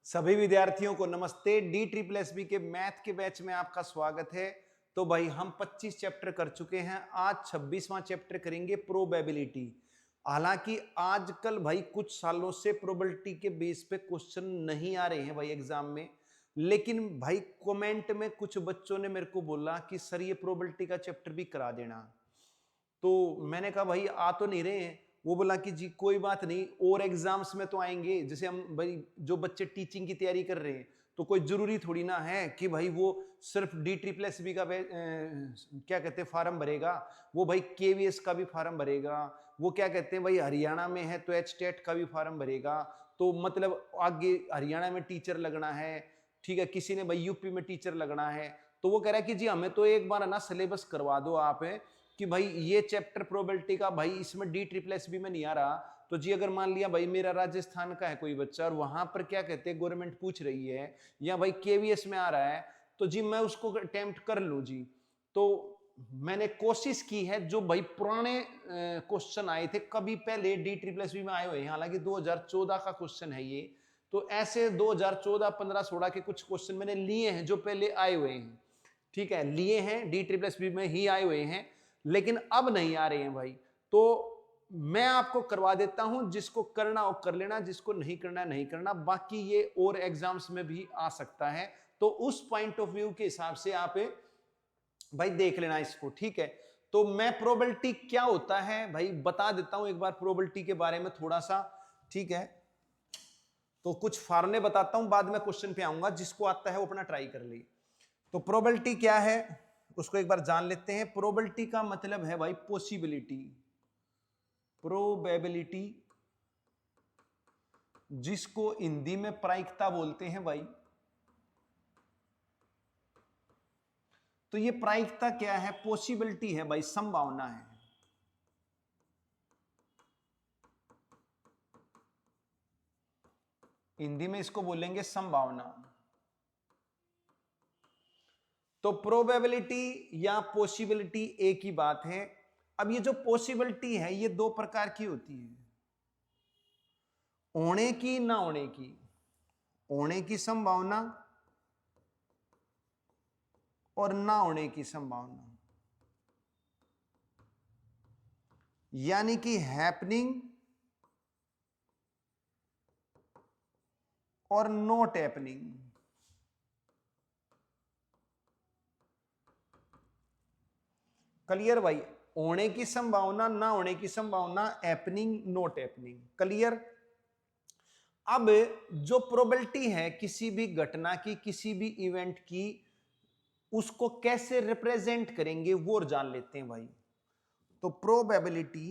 सभी विद्यार्थियों को नमस्ते। डी ट्रिपल एस बी के मैथ के बैच में आपका स्वागत है। तो भाई हम 25 चैप्टर कर चुके हैं, आज 26वां चैप्टर करेंगे प्रोबेबिलिटी। हालांकि आजकल भाई कुछ सालों से प्रोबेबिलिटी के बेस पे क्वेश्चन नहीं आ रहे हैं भाई एग्जाम में, लेकिन भाई कमेंट में कुछ बच्चों ने मेरे को बोला कि सर ये प्रोबेबिलिटी का चैप्टर भी करा देना। तो मैंने कहा भाई आ तो नहीं रहे हैं। वो बोला कि जी कोई बात नहीं, और एग्जाम्स में तो आएंगे। जैसे हम भाई जो बच्चे टीचिंग की तैयारी कर रहे हैं तो कोई जरूरी थोड़ी ना है कि भाई वो सिर्फ डी ट्रिपल एस बी का क्या कहते हैं फॉर्म भरेगा, वो भाई केवीएस का भी फॉर्म भरेगा, वो क्या कहते हैं भाई हरियाणा में है तो एच टेट का भी फॉर्म भरेगा। तो मतलब आगे हरियाणा में टीचर लगना है, ठीक है, किसी ने भाई यूपी में टीचर लगना है। तो वो कह रहा है कि जी हमें तो एक बार ना सिलेबस करवा दो आप कि भाई ये चैप्टर प्रोबेबिलिटी का भाई इसमें डी ट्रिपल एस बी में नहीं आ रहा। तो जी अगर मान लिया भाई मेरा राजस्थान का है कोई बच्चा और वहां पर क्या कहते हैं गवर्नमेंट पूछ रही है या भाई केवीएस में आ रहा है, तो जी मैं उसको अटेम्प्ट कर लूं जी। तो मैंने कोशिश की है, जो भाई पुराने क्वेश्चन आए थे कभी पहले डी ट्रिपल एस बी में आए हुए हैं, हालांकि 2014 का क्वेश्चन है ये, तो ऐसे 2014, 15, 16 के कुछ क्वेश्चन मैंने लिए हैं जो पहले आए हुए हैं, ठीक है, लिए हैं डी ट्रिपल एस बी में ही आए हुए हैं, लेकिन अब नहीं आ रहे हैं भाई। तो मैं आपको करवा देता हूं, जिसको करना हो कर लेना, जिसको नहीं करना नहीं करना, बाकी ये और एग्जाम्स में भी आ सकता है। तो उस पॉइंट ऑफ व्यू के हिसाब से आप भाई देख लेना इसको, ठीक है। तो मैं प्रोबेबिलिटी क्या होता है भाई बता देता हूं एक बार प्रोबेबिलिटी के बारे में थोड़ा सा, ठीक है। तो कुछ फॉर्मूले बताता हूं, बाद में क्वेश्चन पे आऊंगा, जिसको आता है वो अपना ट्राई कर ले। तो प्रोबेबिलिटी क्या है उसको एक बार जान लेते हैं। प्रोबेबिलिटी का मतलब है भाई पॉसिबिलिटी, प्रोबेबिलिटी जिसको हिंदी में प्रायिकता बोलते हैं भाई। तो ये प्रायिकता क्या है? पॉसिबिलिटी है भाई, संभावना है। हिंदी में इसको बोलेंगे संभावना। तो प्रोबेबिलिटी या पॉसिबिलिटी एक ही बात है। अब ये जो पॉसिबिलिटी है ये दो प्रकार की होती है, होने की ना होने की। होने की संभावना और ना होने की संभावना, यानी कि हैपनिंग और नॉट हैपनिंग। क्लियर भाई? होने की संभावना, ना होने की संभावना, हैपनिंग नॉट हैपनिंग। क्लियर? अब जो प्रोबेबिलिटी है किसी भी घटना की, किसी भी इवेंट की, उसको कैसे रिप्रेजेंट करेंगे वो जान लेते हैं भाई। तो probability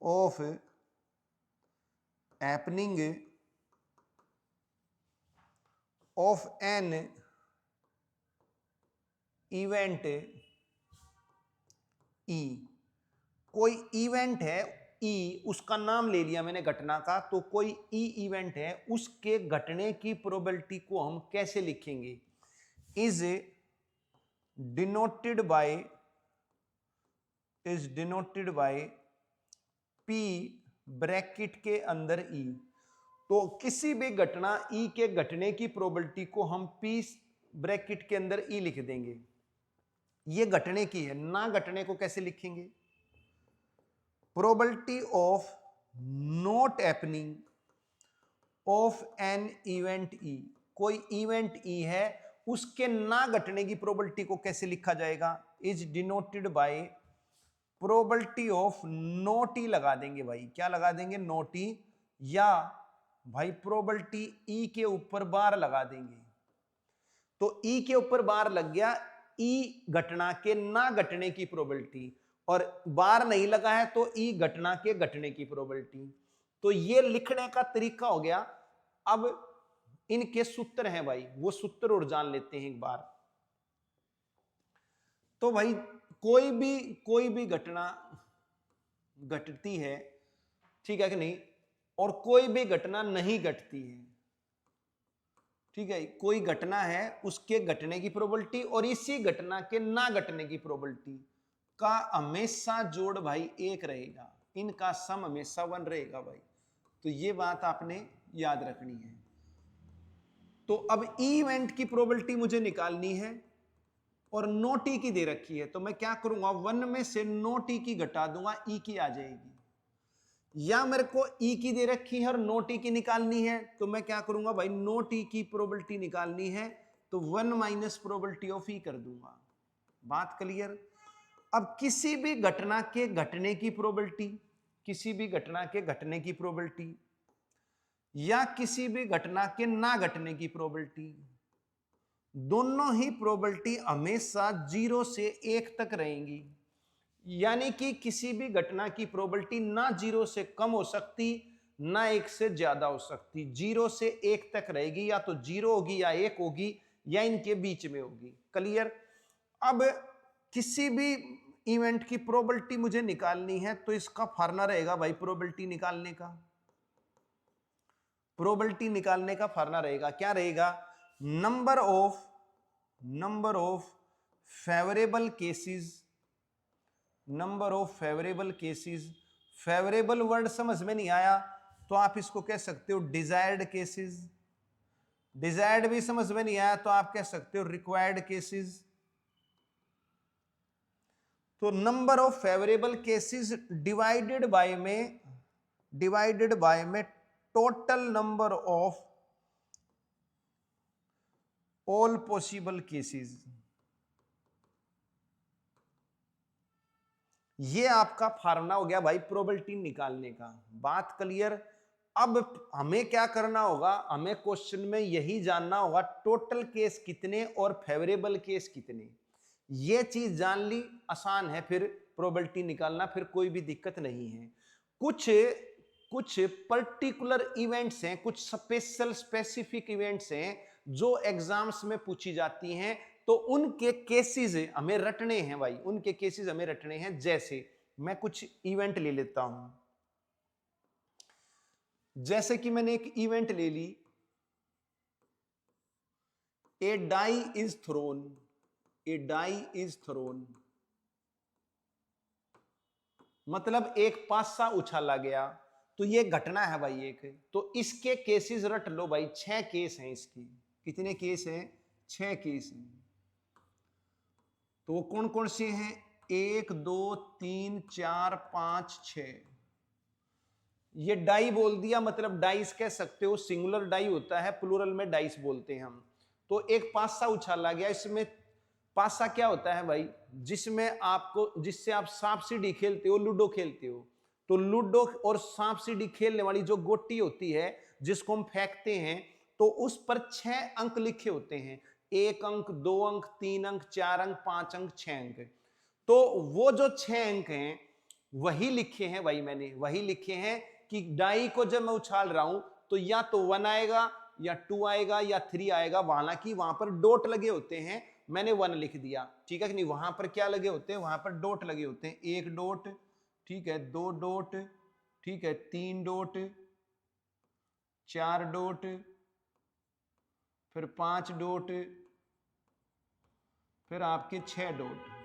of happening of an event E. कोई इवेंट है ई, उसका नाम ले लिया मैंने घटना का, तो कोई ई इवेंट है, उसके घटने की प्रोबेबिलिटी को हम कैसे लिखेंगे? Is denoted by P bracket के अंदर ई। तो किसी भी घटना ई के घटने की प्रोबेबिलिटी को हम पी ब्रैकेट के अंदर ई लिख देंगे। ये घटने की है, ना घटने को कैसे लिखेंगे? Probability of not happening of an event E. कोई इवेंट ई है, उसके ना घटने की प्रोबेबिलिटी को कैसे लिखा जाएगा? Is denoted by probability of not E लगा देंगे भाई। क्या लगा देंगे? नॉट ई, या भाई प्रोबेबिलिटी ई के ऊपर बार लगा देंगे। तो ई के ऊपर बार लग गया, ई घटना के ना घटने की प्रोबेबिलिटी, और बार नहीं लगा है तो ई घटना के घटने की प्रोबेबिलिटी। तो ये लिखने का तरीका हो गया। अब इनके सूत्र हैं भाई, वो सूत्र और जान लेते हैं एक बार। तो भाई कोई भी घटना घटती है, ठीक है कि नहीं, और कोई भी घटना नहीं घटती है, ठीक है। कोई घटना है, उसके घटने की प्रोबेबिलिटी और इसी घटना के ना घटने की प्रोबेबिलिटी का हमेशा जोड़ भाई एक रहेगा। इनका सम हमेशा 1 रहेगा भाई। तो ये बात आपने याद रखनी है। तो अब इवेंट की प्रोबेबिलिटी मुझे निकालनी है और नो टी की दे रखी है, तो मैं क्या करूंगा, 1 में से नो टी की घटा दूंगा, ई की आ जाएगी। या मेरे को ई की दे रखी है और नो टी की निकालनी है, तो मैं क्या करूंगा भाई, नो टी की प्रोबेबिलिटी निकालनी है तो 1 माइनस प्रोबेबिलिटी ऑफ ई कर दूंगा। बात क्लियर। अब किसी भी घटना के घटने की प्रोबेबिलिटी, किसी भी घटना के घटने की प्रोबेबिलिटी या किसी भी घटना के ना घटने की प्रोबेबिलिटी, दोनों ही प्रोबेबिलिटी हमेशा 0 से 1 तक रहेंगी। यानी कि किसी भी घटना की प्रोबेबिलिटी ना 0 से कम हो सकती, ना 1 से ज्यादा हो सकती, 0 से 1 तक रहेगी, या तो 0 होगी या 1 होगी या इनके बीच में होगी। क्लियर। अब किसी भी इवेंट की प्रोबेबिलिटी मुझे निकालनी है तो इसका फार्मूला रहेगा भाई, प्रोबेबिलिटी निकालने का, प्रोबेबिलिटी निकालने का फार्मूला रहेगा, क्या रहेगा, number of favourable cases, number of favourable cases. Favourable word समझ में नहीं आया तो आप इसको कह सकते हो डिजायर्ड केसेस, डिजायर्ड भी समझ में नहीं आया तो आप कह सकते हो रिक्वायर्ड केसेस। तो number of favourable cases divided by में total number of all possible cases, ये आपका फार्मूला हो गया भाई प्रोबेबिलिटी निकालने का। बात क्लियर। अब हमें क्या करना होगा, हमें क्वेश्चन में यही जानना होगा टोटल केस कितने और फेवरेबल केस कितने। ये चीज जान ली, आसान है फिर प्रोबेबिलिटी निकालना, फिर कोई भी दिक्कत नहीं है। कुछ पर्टिकुलर इवेंट्स हैं, कुछ स्पेशल स्पेसिफिक इवेंट्स हैं जो एग्जाम्स में पूछी जाती हैं, तो उनके केसेस हमें रटने हैं भाई, उनके केसेस हमें रटने हैं। जैसे मैं कुछ इवेंट ले लेता हूं, जैसे कि मैंने एक इवेंट ले ली, a die is thrown, a die is thrown, मतलब एक पासा उछाला गया, तो ये घटना है भाई एक। तो इसके केसेस रट लो भाई, 6 केस हैं इसकी। कितने केस हैं, 6 केस हैं। तो वो कौन कौन से हैं, 1 2 3 4 5 6। ये डाई बोल दिया, मतलब डाइस कह सकते हो, सिंगुलर डाई होता है, प्लूरल में डाइस बोलते हैं हम। तो एक पासा उछाला गया, इसमें पासा क्या होता है भाई, जिसमें आपको, जिससे आप सांप सीढ़ी खेलते हो, लूडो खेलते हो। तो लूडो और सांप सीढ़ी खेलने वाली जो गोटी होती है जिसको हम फेंकते हैं, तो उस पर 6 अंक लिखे होते हैं, 1 अंक 2 अंक 3 अंक 4 अंक 5 अंक 6 अंक। तो वो जो 6 अंक हैं वही लिखे हैं भाई, मैंने वही लिखे हैं कि डाई को जब मैं उछाल रहा हूं तो या तो 1 आएगा या 2 आएगा या 3 आएगा। हालांकि वहां पर डॉट लगे होते हैं, मैंने 1 लिख दिया, ठीक है कि नहीं। वहां पर क्या लगे होते हैं, वहां पर डॉट लगे होते हैं, 1 डॉट, ठीक है, 2 डॉट, ठीक है, 3 डॉट, 4 डॉट, फिर 5 डॉट, फिर आपके 6 डॉट।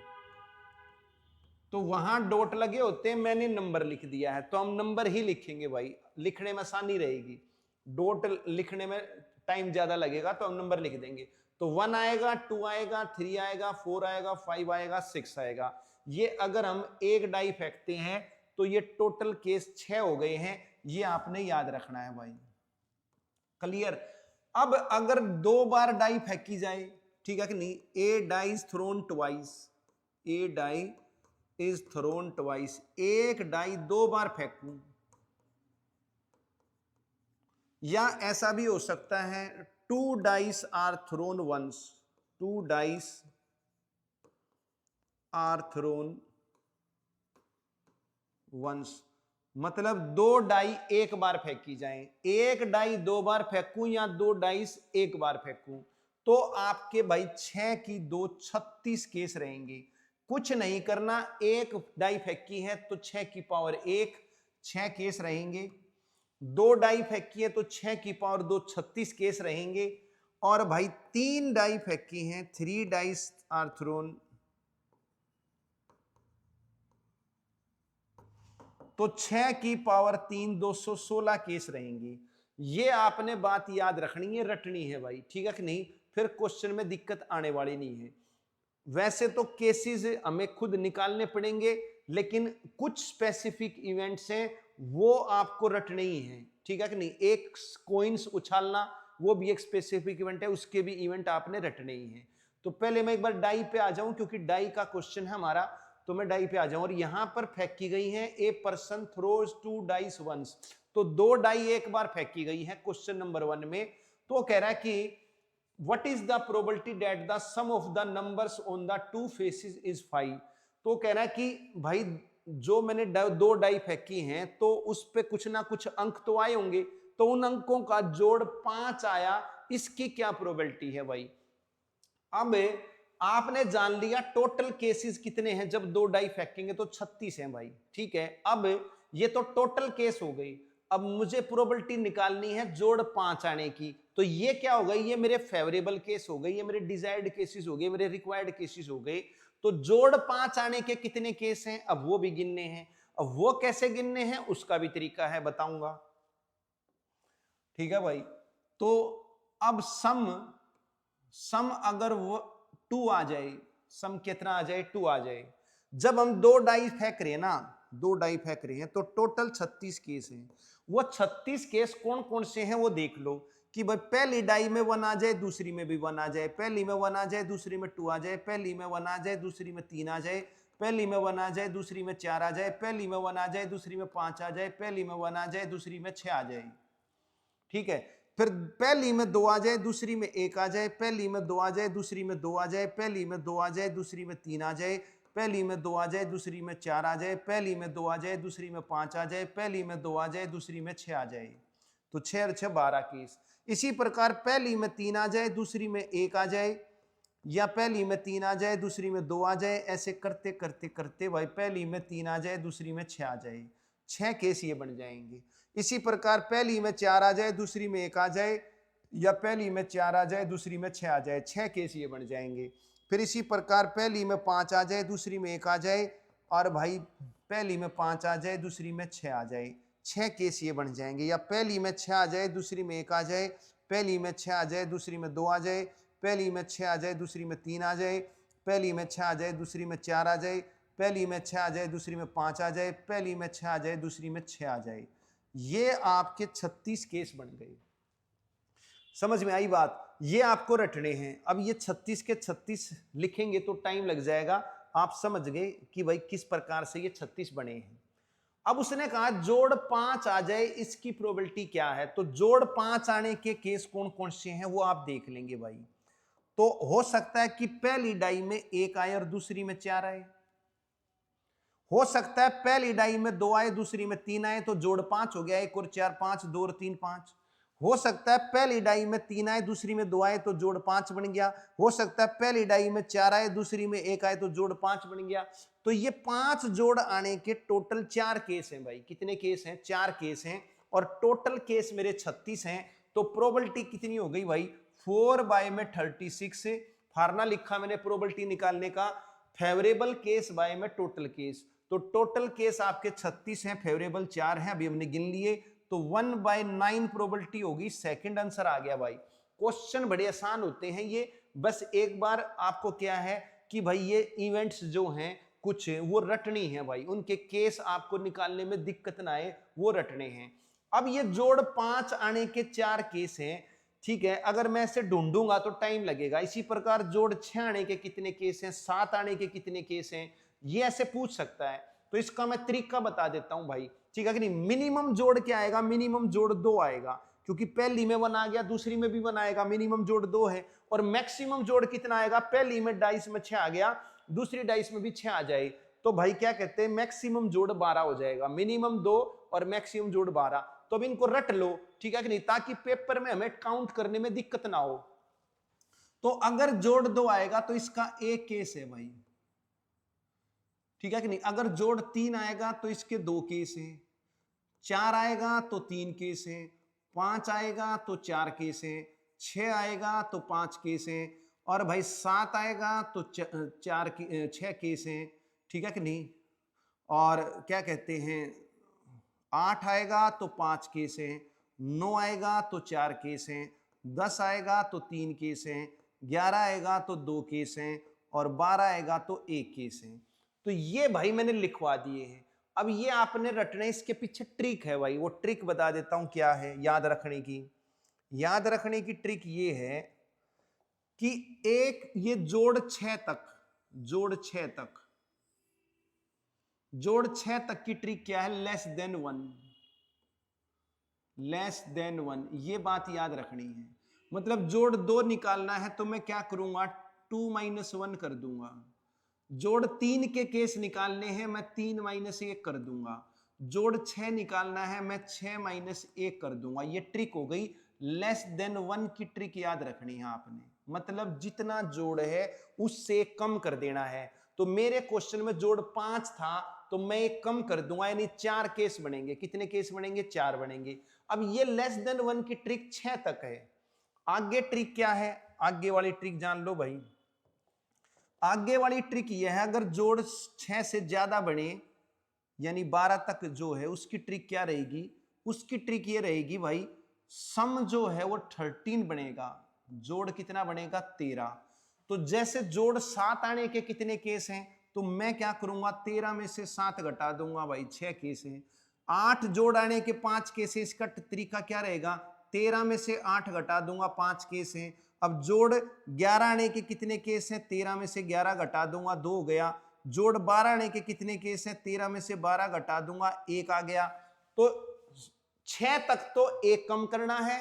तो वहां डॉट लगे होते हैं, मैंने नंबर लिख दिया है, तो हम नंबर ही लिखेंगे भाई, लिखने में आसानी रहेगी। डॉट लिखने में टाइम ज्यादा लगेगा तो हम नंबर लिख देंगे। तो 1 आएगा, 2 आएगा, 3 आएगा, 4 आएगा, 5 आएगा, 6 आएगा। ये अगर हम एक डाई फेंकते हैं तो ये टोटल केस 6 हो गए हैं, ये आपने याद रखना है भाई। क्लियर। अब अगर 2 बार डाई फेंकी जाए, ठीक है कि नहीं, a die is thrown twice, a die is thrown twice, एक डाई 2 बार फेंकूं, या ऐसा भी हो सकता है 2 dice are thrown once, 2 dice are thrown once, मतलब 2 डाई एक बार फेंकी जाए। एक डाई 2 बार फेंकूं या 2 डाइस एक बार फेंकूं, तो आपके भाई 6 की 2 36 केस रहेंगे। कुछ नहीं करना, एक डाई फेंकी है तो 6 की पावर 1, 6 केस रहेंगे। 2 डाई फेंकी है तो 6 की पावर 2 36 केस रहेंगे। और भाई 3 डाई फेंकी हैं, 3 डाइस आर थ्रोन, तो 6 की पावर 3 216 केस रहेंगी। ये आपने बात याद रखनी है, रटनी है भाई, ठीक है कि नहीं, फिर क्वेश्चन में दिक्कत आने वाली नहीं है। वैसे तो केसेस हमें खुद निकालने पड़ेंगे, लेकिन कुछ स्पेसिफिक इवेंट्स हैं वो आपको रटने ही हैं, ठीक है कि नहीं। एक कॉइन्स उछालना वो भी एक स्पेसिफिक इवेंट है, उसके भी इवेंट आपने रटने ही हैं। तो पहले मैं एक बार डाई पे आ जाऊं, क्योंकि डाई का क्वेश्चन है हमारा, तो मैं डाई पे आ जाऊं। और यहां पर फेंकी गई है a person throws 2 dice once, तो 2 डाई एक बार फेंकी गई है क्वेश्चन नंबर 1 में। तो कह रहा है कि what is the probability that the sum of the numbers on the two faces is 5। तो कह रहा है कि भाई जो मैंने 2 डाई फेंकी हैं तो उस पे कुछ ना कुछ अंक तो आए होंगे, तो उन अंकों का जोड़ 5 आया, इसकी क्या प्रोबेबिलिटी है भाई। अब आपने जान लिया टोटल केसेस कितने हैं, जब 2 डाई फेंकेंगे तो 36 हैं भाई, ठीक है। अब ये तो टोटल केस हो गई, अब मुझे प्रोबेबिलिटी निकालनी है जोड़ 5 आने की। तो ये क्या हो गई, ये मेरे फेवरेबल केस हो गए, ये मेरे डिजायर्ड केसेस हो गए, मेरे रिक्वायर्ड केसेस हो गए। तो जोड़ 5 आने के कितने केस हैं, अब वो भी गिनने हैं। अब वो कैसे गिनने हैं उसका भी तरीका है, बताऊंगा, ठीक है भाई। तो अब सम अगर वो 2 आ जाए, सम कितना आ जाए, 2 आ जाए। जब हम 2 डाई फेंक रहे हैं ना, 2 डाई फेंक रहे हैं, तो टोटल 36 केस हैं। वो 36 केस कौन कौन से हैं वो देख लो, कि भाई पहली डाई में 1 आ जाए, दूसरी में भी 1 आ जाए, पहली में 1 आ जाए, दूसरी में 2 आ जाए, पहली में 1 आ जाए, दूसरी में 3 आ जाए, पहली में 1 आ जाए, दूसरी में 4 आ जाए, पहली में 1 आ जाए, दूसरी में 5 आ जाए, पहली में 1 आ जाए, दूसरी में 6 आ जाए, ठीक है। फिर पहली में 2 आ जाए, दूसरी में 1 आ जाए, पहली में 2 आ जाए, दूसरी में 2 आ जाए, पहली में 2 आ जाए, दूसरी में 3 आ जाए, पहली में 2 आ जाए, दूसरी में 4 आ जाए, पहली में 2 आ जाए, दूसरी में 5 आ जाए, पहली में 2 आ जाए, दूसरी में 6 आ जाए। तो 6 और 6 12 केस। इसी प्रकार पहली में 3 आ जाए, दूसरी में 1 आ जाए, या पहली में 3 आ जाए, दूसरी में 2 आ जाए, ऐसे करते करते करते भाई पहली में 3 आ जाए, दूसरी में 6 आ जाए, 6 केस ये बन जाएंगे। इसी प्रकार पहली में 4 आ जाए, दूसरी में 1 आ जाए, या पहली में 4 आ जाए, दूसरी में 6 आ जाए, 6 केस ये बन जाएंगे। फिर इसी प्रकार पहली में 5 आ जाए, दूसरी में 1 आ जाए, और भाई पहली में 5 आ जाए, दूसरी में 6 आ जाए, 6 केस ये बन जाएंगे। या पहली में 6 आ जाए, दूसरी में 1 आ जाए, पहली में 6 आ जाए, दूसरी में 2 आ जाए, पहली में 6 आ जाए, दूसरी में 3 आ जाए, पहली में 6 आ जाए, दूसरी में 4 आ जाए, पहली में 6 आ जाए, दूसरी में 5 आ जाए, पहली में 6 आ जाए, दूसरी में 6 आ जाए। ये आपके 36 केस बन गए। समझ में आई बात, ये आपको रटने हैं। अब ये 36 के 36 लिखेंगे तो टाइम लग जाएगा, आप समझ गए कि भाई किस प्रकार से ये 36 बने हैं। अब उसने कहा जोड़ 5 आ जाए, इसकी प्रोबेबिलिटी क्या है। तो जोड़ 5 आने के केस कौन कौन से हैं वो आप देख लेंगे भाई। तो हो सकता है कि पहली डाई में 1 आए और दूसरी में 4 आए, हो सकता है पहली डाई में 2 आए, दूसरी में 3 आए, तो जोड़ 5 हो गया, 1 और 4 5, 2 और 3 5। हो सकता है पहली डाई में 3 आए, दूसरी में 2 आए, तो जोड़ 5 बन गया। हो सकता है पहली डाई में 4 आए, दूसरी में 1 आए, तो जोड़ 5 बन गया। तो ये 5 जोड़ आने के टोटल 4 केस हैं भाई। कितने केस हैं, 4 केस हैं, और टोटल केस मेरे 36 हैं। तो प्रोबेबिलिटी कितनी हो गई भाई, 4/36। फार्मूला लिखा मैंने प्रोबेबिलिटी निकालने का, फेवरेबल केस बाय में टोटल केस। तो टोटल केस आपके 36 हैं, फेवरेबल 4 हैं, अभी हमने गिन लिए। तो 1/9 प्रोबेबिलिटी होगी। सेकंड आंसर आ गया भाई। क्वेश्चन बड़े आसान होते हैं ये, बस एक बार आपको क्या है कि भाई ये इवेंट्स जो हैं कुछ वो रटनी है भाई, उनके केस आपको निकालने में दिक्कत ना आए, वो रटने हैं। अब ये जोड़ 5 आने के 4 केस हैं, ठीक है। अगर मैं इसे ढूंढूंगा तो टाइम लगेगा। इसी प्रकार जोड़ 6 आने के कितने केस हैं, 7 आने के कितने केस हैं, ये ऐसे पूछ सकता है। तो इसका मैं तरीका बता देता हूं भाई, ठीक है कि नहीं। मिनिमम जोड़ क्या आएगा, मिनिमम जोड़ 2 आएगा, क्योंकि पहली में 1 आ गया, दूसरी में भी 1 आएगा, मिनिमम जोड़ 2 है। और मैक्सिमम जोड़ कितना आएगा, पहली में डाइस में 6 आ गया, दूसरी डाइस में भी 6 आ जाए, तो भाई क्या कहते हैं, मैक्सिमम जोड़ 12 हो जाएगा। मिनिमम 2 और मैक्सिमम जोड़ 12। तो अब इनको रट लो, ठीक है कि नहीं, ताकि पेपर में हमें काउंट करने में दिक्कत ना हो। तो अगर जोड़ 2 आएगा तो इसका एक केस है भाई, ठीक है कि नहीं। अगर जोड़ 3 आएगा तो इसके 2 केस हैं, 4 आएगा तो 3 केस हैं, 5 आएगा तो 4 केस हैं, 6 आएगा तो 5 केस हैं, और भाई 7 आएगा तो 6 केस हैं, ठीक है कि नहीं। और क्या कहते हैं, 8 आएगा तो 5 केस हैं, 9 आएगा तो 4 केस हैं, 10 आएगा तो 3 केस हैं, 11 आएगा तो 2 केस हैं और 12 आएगा तो 1 केस है। तो ये भाई मैंने लिखवा दिए हैं। अब ये आपने रटना, इसके पीछे ट्रिक है भाई, वो ट्रिक बता देता हूं क्या है याद रखने की। याद रखने की ट्रिक ये है कि एक ये जोड़ 6 तक, जोड़ 6 तक, जोड़ 6 तक की ट्रिक क्या है, लेस देन 1, लेस देन 1, ये बात याद रखनी है। मतलब जोड़ 2 निकालना है तो मैं क्या करूंगा, 2 - 1 कर दूंगा। जोड़ 3 के केस निकालने हैं, मैं 3 - 1 कर दूंगा। जोड़ 6 निकालना है, मैं 6 - 1 कर दूंगा। ये ट्रिक हो गई। लेस देन 1 की ट्रिक याद रखनी है आपने, मतलब जितना जोड़ है उससे कम कर देना है। तो मेरे क्वेश्चन में जोड़ 5 था तो मैं एक कम कर दूंगा, यानी 4 केस बनेंगे। कितने केस बनेंगे, 4 बनेंगे। अब ये लेस देन 1 की ट्रिक 6 तक है। आगे ट्रिक क्या है, आगे वाली ट्रिक जान लो भाई। आगे वाली ट्रिक यह है, अगर जोड़ 6 से ज्यादा बने यानी 12 तक जो है, उसकी ट्रिक क्या रहेगी, उसकी ट्रिक ये रहेगी भाई, सम जो है वो 13 बनेगा, जोड़ कितना बनेगा, 13। तो जैसे जोड़ 7 आने के कितने केस हैं, तो मैं क्या करूंगा, 13 में से 7 घटा दूंगा भाई, 6 केस हैं। 8 जोड़ आने के 5 केस है, इसका तरीका क्या रहेगा, 13 में से 8 घटा दूंगा, 5 केस हैं। अब जोड़ 11 आने के कितने केस हैं, 13 में से 11 घटा दूंगा, 2 हो गया। जोड़ 12 आने के कितने केस हैं, 13 में से 12 घटा दूंगा, 1 आ गया। तो 6 तक तो 1 कम करना है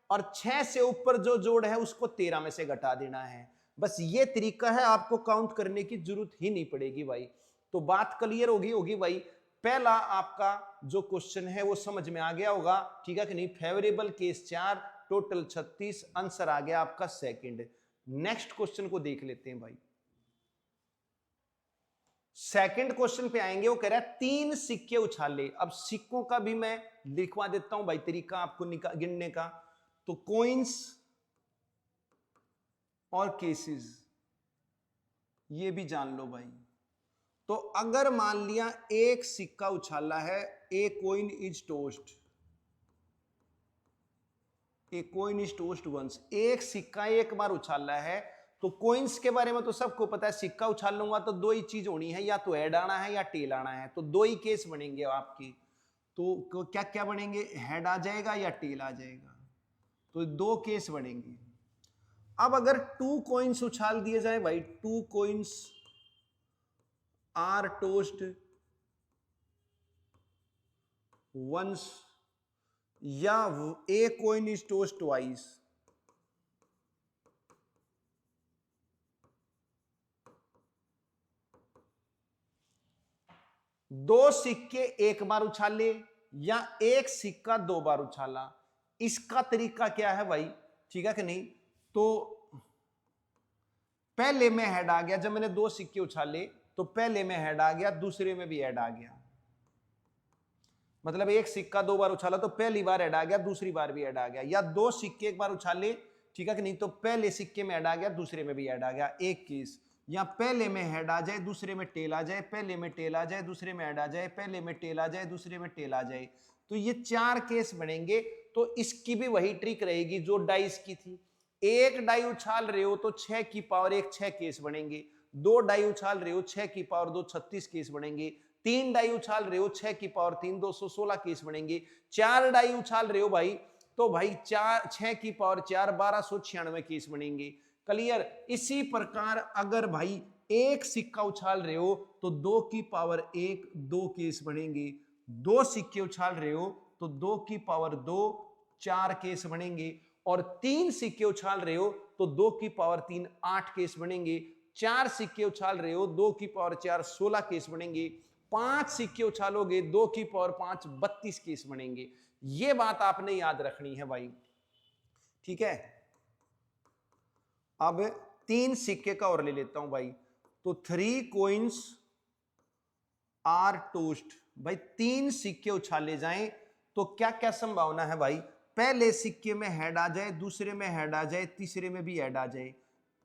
और 6 से ऊपर जो जोड़ है उसको 13 में से घटा देना है। बस ये तरीका है, आपको काउंट करने की जरूरत ही नहीं पड़ेगी भाई। तो बात क्लियर होगी भाई। पहला आपका जो क्वेश्चन है वो समझ में आ गया होगा, ठीक है कि नहीं। फेवरेबल केस 4, टोटल 36, आंसर आ गया आपका सेकंड। नेक्स्ट क्वेश्चन को देख लेते हैं भाई। सेकंड क्वेश्चन पे आएंगे, वो कह रहा है 3 सिक्के उछाले। अब सिक्कों का भी मैं लिखवा देता हूं भाई तरीका आपको गिनने का। तो कॉइंस और केसेस ये भी जान लो भाई। तो अगर मान लिया एक सिक्का उछाला है, a coin is tossed, a coin is tossed once, एक सिक्का एक बार उछाला है। तो कॉइन्स के बारे में तो सबको पता है, सिक्का उछाल लूंगा तो 2 ही चीज होनी है, या तो हेड आना है या टेल आना है। तो 2 ही केस बनेंगे आपकी। तो क्या क्या बनेंगे, हेड आ जाएगा या टेल आ जाएगा, तो 2 केस बनेंगे। अब अगर 2 कॉइन्स उछाल दिए जाए भाई, 2 कॉइन्स आर टोस्ट वंस, या ए कॉइन इज टोस्ट ट्वाइस, दो सिक्के एक बार उछाले या एक सिक्का 2 बार उछाला, इसका तरीका क्या है भाई, ठीक है कि नहीं। तो पहले में हेड आ गया, जब मैंने 2 सिक्के उछाले तो पहले में हेड आ गया, दूसरे में भी हेड आ गया। मतलब एक सिक्का 2 बार उछाला तो पहली बार हेड आ गया, दूसरी बार भी हेड आ गया। या 2 सिक्के एक बार उछाले, ठीक है कि नहीं, तो पहले सिक्के में हेड आ गया, दूसरे में भी हेड आ गया, एक केस। या पहले में हेड आ जाए, दूसरे में टेल आ जाए, पहले में टेल आ जाए, दूसरे में हेड आ जाए, पहले में टेल आ जाए, दूसरे में टेल आ जाए। तो ये 4 केस बनेंगे। तो इसकी भी वही ट्रिक रहेगी जो डाइस की थी। एक डाई उछाल रहे हो तो 6 की पावर 1 6 केस बनेंगे। 2 डाई उछाल रहे हो 6 की पावर 2 36 केस बनेंगे। 3 डाई उछाल रहे हो 6 की पावर 3 216 केस बनेंगे। 4 डाई उछाल रहे हो भाई, तो भाई 6 की पावर 4 1296 केस बनेंगे। क्लियर। इसी प्रकार अगर भाई एक सिक्का उछाल रहे हो तो 2 की पावर 1 2 केस बनेंगे। 2 सिक्के उछाल रहे हो तो 2 की पावर 2 4 केस बनेंगे। और 3 सिक्के उछाल रहे हो तो 2 की पावर 3 8 केस बनेंगे। 4 सिक्के उछाल रहे हो 2 की पावर 4 16 केस बनेंगे। 5 सिक्के उछालोगे 2 की पावर 5 32 केस बनेंगे। ये बात आपने याद रखनी है भाई, ठीक है। अब 3 सिक्के का और ले लेता हूं भाई। तो 3 कॉइन्स आर टोस्ट। भाई 3 सिक्के उछाले जाएं तो क्या क्या संभावना है भाई, पहले सिक्के में हेड आ जाए, दूसरे में हेड आ जाए, तीसरे में भी हेड आ जाए।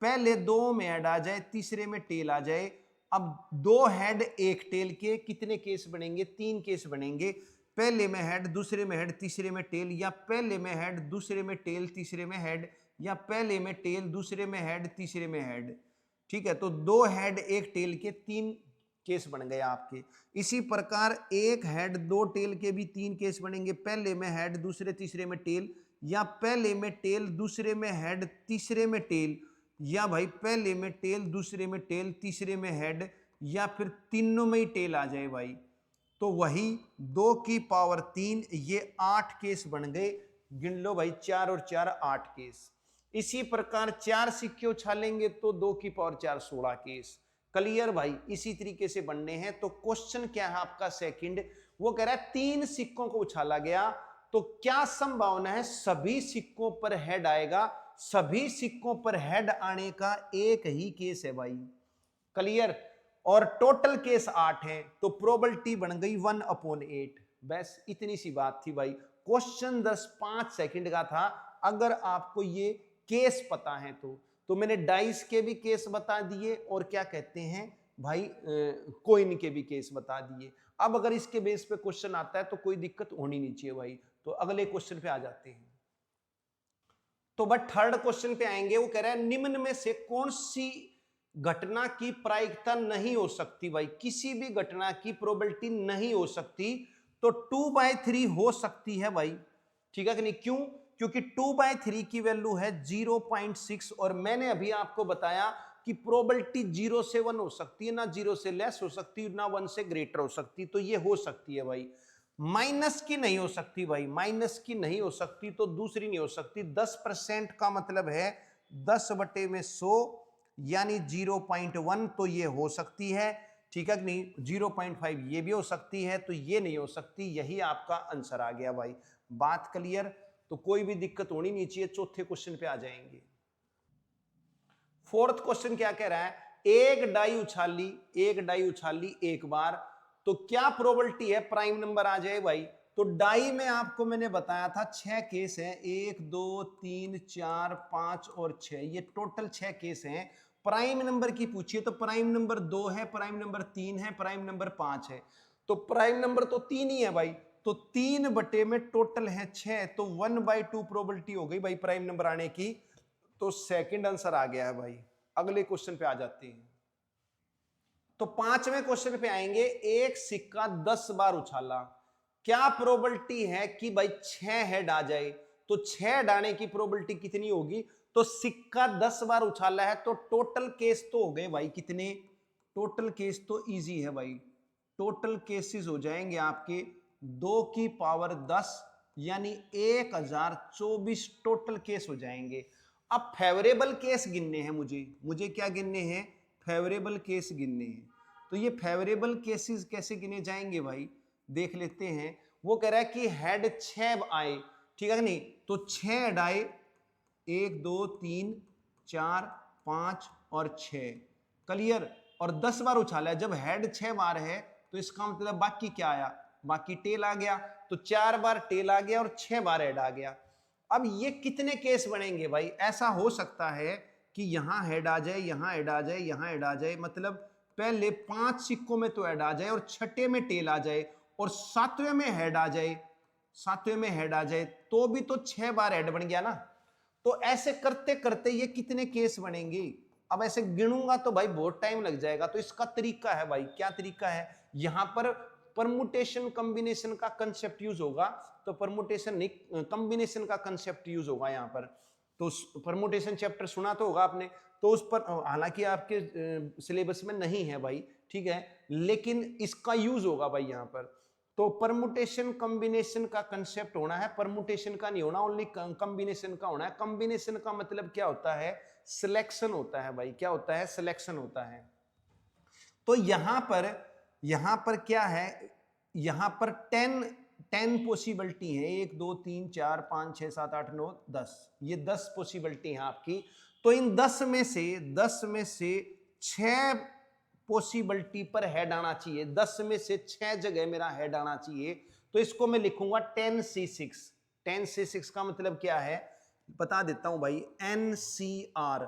पहले 2 में हेड आ जाए, तीसरे में टेल आ जाए। अब 2 हेड 1 टेल के कितने केस बनेंगे, 3 केस बनेंगे। पहले में हेड, दूसरे में हेड, तीसरे में टेल, या पहले में हेड, दूसरे में टेल, तीसरे में हेड, या पहले में टेल, दूसरे में हेड, तीसरे में हेड। ठीक है, तो 2 हेड 1 टेल के 3 केस बन गए आपके। इसी प्रकार 1 हेड 2 टेल के भी 3 केस बनेंगे, पहले में हेड, दूसरे तीसरे में टेल, या पहले में टेल, दूसरे में हेड, तीसरे में टेल, या भाई पहले में टेल, दूसरे में टेल, तीसरे में हेड, या फिर तीनों में ही टेल आ जाए भाई। तो वही 2 की पावर 3, ये 8 केस बन गए। गिन लो भाई, 4 और 4 8 केस। इसी प्रकार 4 सिक्के उछालेंगे तो 2 की पावर 4 16 केस। क्लियर भाई, इसी तरीके से बनने हैं। तो क्वेश्चन क्या है आपका सेकंड, वो कह रहा है 3 सिक्कों को उछाला गया तो क्या संभावना है सभी सिक्कों पर हेड आएगा। सभी सिक्कों पर हेड आने का एक ही केस है भाई। क्लियर, और टोटल केस 8 है तो प्रोबेबिलिटी बन गई 1/8। बस इतनी सी बात थी भाई। क्वेश्चन 5 सेकंड का था। अगर आपको ये केस पता है तो मैंने डाइस के भी केस बता दिए और क्या कहते हैं भाई कोइन के भी केस बता दिए। अब अगर इसके बेस पे क्वेश्चन आता है तो कोई दिक्कत होनी नहीं चाहिए भाई। तो अगले क्वेश्चन पे आ जाते हैं। तो बट थर्ड क्वेश्चन पे आएंगे। वो कह रहा है निम्न में से कौन सी घटना की प्रायिकता नहीं हो सकती भाई। किसी भी घटना की प्रोबेबिलिटी नहीं हो सकती। तो 2/3 हो सकती है भाई। ठीक है कि नहीं? क्यों? क्योंकि 2/3 की वैल्यू है 0.6 और मैंने अभी आपको बताया कि प्रोबेबिलिटी 0 से 1 हो सकती है, ना 0 से लेस हो सकती है, ना 1 से ग्रेटर हो सकती। तो ये हो सकती है भाई। माइनस की नहीं हो सकती भाई, माइनस की नहीं हो सकती। तो दूसरी नहीं हो सकती। 10% का मतलब है 10/100 यानी 0.1, तो ये हो सकती है। ठीक है कि नहीं? 0.5 ये भी हो सकती है, तो ये नहीं हो सकती। यही आपका आंसर आ गया भाई। बात क्लियर? तो कोई भी दिक्कत होनी नहीं चाहिए। चौथे क्वेश्चन पे आ जाएंगे। फोर्थ क्वेश्चन क्या कह रहा है, एक डाई उछाली एक बार, तो क्या प्रोबेबिलिटी है प्राइम नंबर आ जाए भाई। तो डाई में आपको मैंने बताया था 6 केस है, 1 2 3 4 5 और 6, ये टोटल 6 केस हैं। प्राइम नंबर की पूछिए तो प्राइम नंबर 2 है, प्राइम नंबर 3 है, प्राइम नंबर 5 है। तो प्राइम नंबर तो 3 ही है भाई। तो 3 बटे में टोटल है 6, तो 1/2 प्रोबेबिलिटी हो गई भाई प्राइम नंबर आने की। तो सेकंड आंसर आ गया है भाई। अगले क्वेश्चन पे आ जाते हैं। तो 5वें क्वेश्चन पे आएंगे। एक सिक्का 10 बार उछाला, क्या प्रोबेबिलिटी है कि भाई 6 हेड आ जाए। तो 6 हेड आने की प्रोबेबिलिटी कितनी होगी। तो सिक्का 10 बार उछाला है तो टोटल केस तो हो गए भाई कितने। टोटल केस तो इजी है भाई। टोटल केसेस हो जाएंगे आपके 2 की पावर 10 यानी 1024 टोटल केस हो जाएंगे। अब फेवरेबल केस गिनने हैं मुझे क्या गिनने हैं, फेवरेबल केस गिनने हैं। तो ये फेवरेबल केसेस कैसे गिने जाएंगे भाई, देख लेते हैं। वो कह रहा है कि हेड 6 आए, ठीक है नहीं? तो 6 हेड आए, 1 2 3 4 5 और 6। क्लियर? और 10 बार उछाला है। जब हेड 6 बार है तो इसका मतलब बाकी क्या आया, बाकी टेल आ गया। तो 4 बार टेल आ गया और 6 बार हेड आ गया। अब ये कितने केस बनेंगे भाई। ऐसा हो सकता है कि यहां हेड आ जाए, यहां हेड आ जाए, यहां हेड आ जाए, मतलब पहले 5 सिक्कों में तो हेड आ जाए और छठे में टेल आ जाए और 7वें में हेड आ जाए, 7वें में हेड आ जाए, तो भी तो 6 बार हेड बन गया ना। तो ऐसे करते करते ये कितने केस बनेंगे। अब ऐसे गिनूंगा तो भाई बहुत टाइम लग जाएगा। तो इसका तरीका है भाई, क्या तरीका है, यहां पर परमुटेशन कॉम्बिनेशन का कंसेप्ट यूज होगा। तो परमुटेशन नहीं, कॉम्बिनेशन का कंसेप्ट यूज होगा यहां पर। तो परमुटेशन चैप्टर सुना तो होगा आपने। तो उस पर हालांकि आपके सिलेबस में नहीं है भाई, ठीक है, लेकिन इसका यूज होगा भाई यहां पर। तो परमुटेशन कॉम्बिनेशन का कंसेप्ट होना है, परमुटेशन का नहीं होना, ओनली कॉम्बिनेशन का होना है। कॉम्बिनेशन का मतलब क्या होता है, सिलेक्शन होता है भाई। क्या होता है, सिलेक्शन होता है। तो यहां पर क्या है, यहां पर 10 पॉसिबिलिटी है। 1 2 3 4 5 6 7 8 9 10, ये 10 पॉसिबिलिटी है आपकी। तो इन 10 में से 6 पॉसिबिलिटी पर हेड आना चाहिए। 10 में से 6 जगह मेरा हेड आना चाहिए। तो इसको मैं लिखूंगा 10C6। 10C6 का मतलब क्या है बता देता हूं भाई। एनसीआर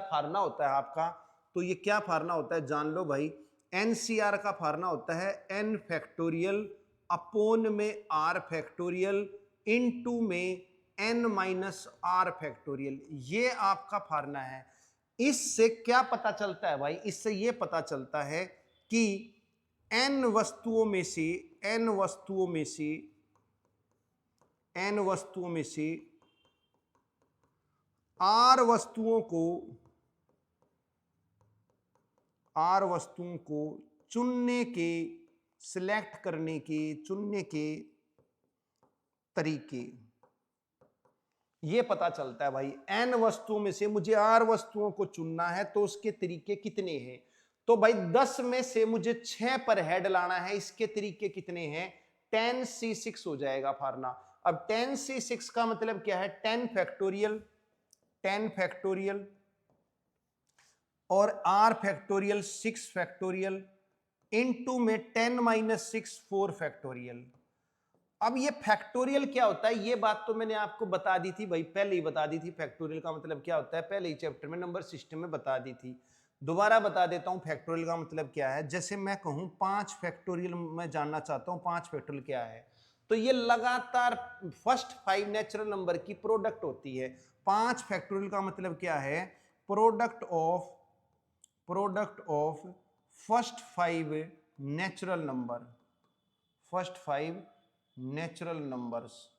फार्मूला होता है आपका। तो ये क्या फार्मूला होता है जान लो भाई। एनसीआर का फार्मूला होता है n फैक्टोरियल अपोन में आर फैक्टोरियल इनटू में n माइनस आर फैक्टोरियल। ये आपका फार्मूला है। इससे क्या पता चलता है भाई? इससे ये पता चलता है कि n वस्तुओं में से आर वस्तुओं को सिलेक्ट करने के तरीके, ये पता चलता है भाई। n वस्तुओं में से मुझे आर वस्तुओं को चुनना है तो उसके तरीके कितने हैं? तो भाई 10 में से मुझे 6 पर हेड लाना है, इसके तरीके कितने हैं? 10c6 हो जाएगा फार्मूला। अब 10c6 का मतलब क्या है? 10 फैक्टोरियल और r फैक्टोरियल 6 फैक्टोरियल इनटू में 10 माइनस 6 4 फैक्टोरियल। अब ये फैक्टोरियल क्या होता है? ये बात तो मैंने आपको बता दी थी भाई, पहले ही बता दी थी। फैक्टोरियल का मतलब क्या होता है पहले ही चैप्टर में नंबर सिस्टम में बता दी थी। दोबारा बता देता हूं फैक्टोरियल का मतलब क्या है। जैसे मैं कहूं 5 फैक्टोरियल, मैं जानना चाहता हूं 5 फैक्टोरियल क्या है, तो ये लगातार फर्स्ट 5 नेचुरल नंबर की प्रोडक्ट होती है। 5 फैक्टोरियल का मतलब क्या है? Product of first 5 natural numbers,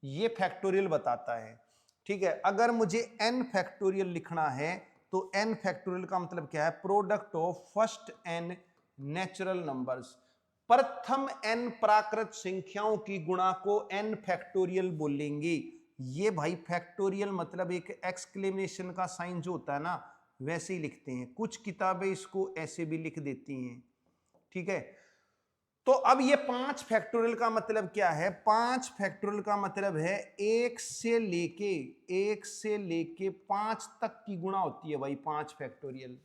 ये फैक्टोरियल बताता है। ठीक है, अगर मुझे n फैक्टोरियल लिखना है तो n फैक्टोरियल का मतलब क्या है? Product of first n natural numbers. प्रथम n प्राकृत संख्याओं की गुणा को n फैक्टोरियल बोलेंगे। ये भाई फैक्टोरियल मतलब एक एक्सक्लेमेशन का साइन जो होता है ना, वैसे ही लिखते हैं। कुछ किताबें इसको ऐसे भी लिख देती हैं। ठीक है, तो अब ये 5 फैक्टोरियल का मतलब क्या है? 5 फैक्टोरियल का मतलब है 1 से लेके 5 तक की गुणा होती है भाई 5 फैक्टोरियल।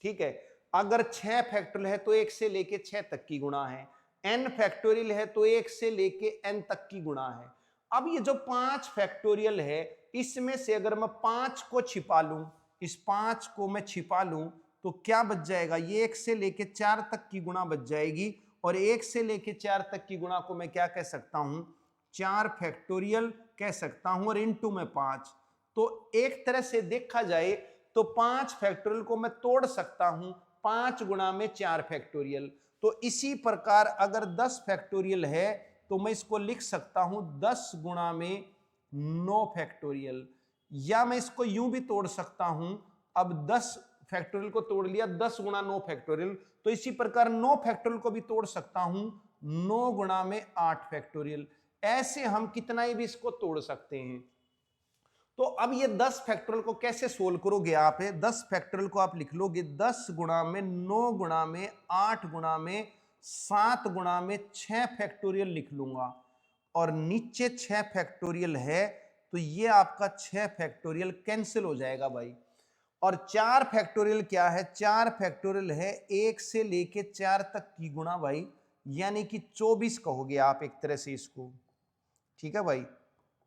ठीक है, अगर 6 फैक्टोरियल है तो 1 से लेके 6 तक की गुणा है। n फैक्टोरियल है तो 1 से लेके n तक की गुणा है। अब ये जो 5 फैक्टोरियल है, इसमें से अगर मैं 5 को छिपा लूं, इस 5 को मैं छिपा लूं तो क्या बच जाएगा? ये 1 से लेके 4 तक की गुणा बच जाएगी। और 1 से लेके 4 तक की गुणा को मैं क्या कह सकता हूं? 4 फैक्टोरियल कह सकता हूं, और इनटू में 5। तो एक तरह से देखा जाए तो 5 फैक्टोरियल को मैं तोड़ सकता हूं 5 गुणा में 4 फैक्टोरियल। तो इसी प्रकार अगर 10 फैक्टोरियल है तो मैं इसको लिख सकता हूं 10 गुणा में 9 फैक्टोरियल। या मैं इसको यूं भी तोड़ सकता हूं, अब 10 फैक्टोरियल को तोड़ लिया 10 गुणा 9 फैक्टोरियल, तो इसी प्रकार 9 फैक्टोरियल को भी तोड़ सकता हूं 9 गुणा में 8 फैक्टोरियल। ऐसे हम कितना ही भी इसको तोड़ सकते हैं। तो अब ये 10 फैक्टोरियल को कैसे सोल्व करोगे आप? 10 फैक्टोरियल को आप लिख लोगे 10 गुणा में 9 गुणा में 8 गुणा में 7 गुणा में 6 फैक्टोरियल लिख लूंगा, और नीचे 6 फैक्टोरियल है तो ये आपका 6 फैक्टोरियल कैंसिल हो जाएगा भाई। और 4 फैक्टोरियल क्या है? 4 फैक्टोरियल है 1 से लेके 4 तक की गुणा भाई, यानी कि 24 कहोगे आप एक तरह से इसको। ठीक है भाई,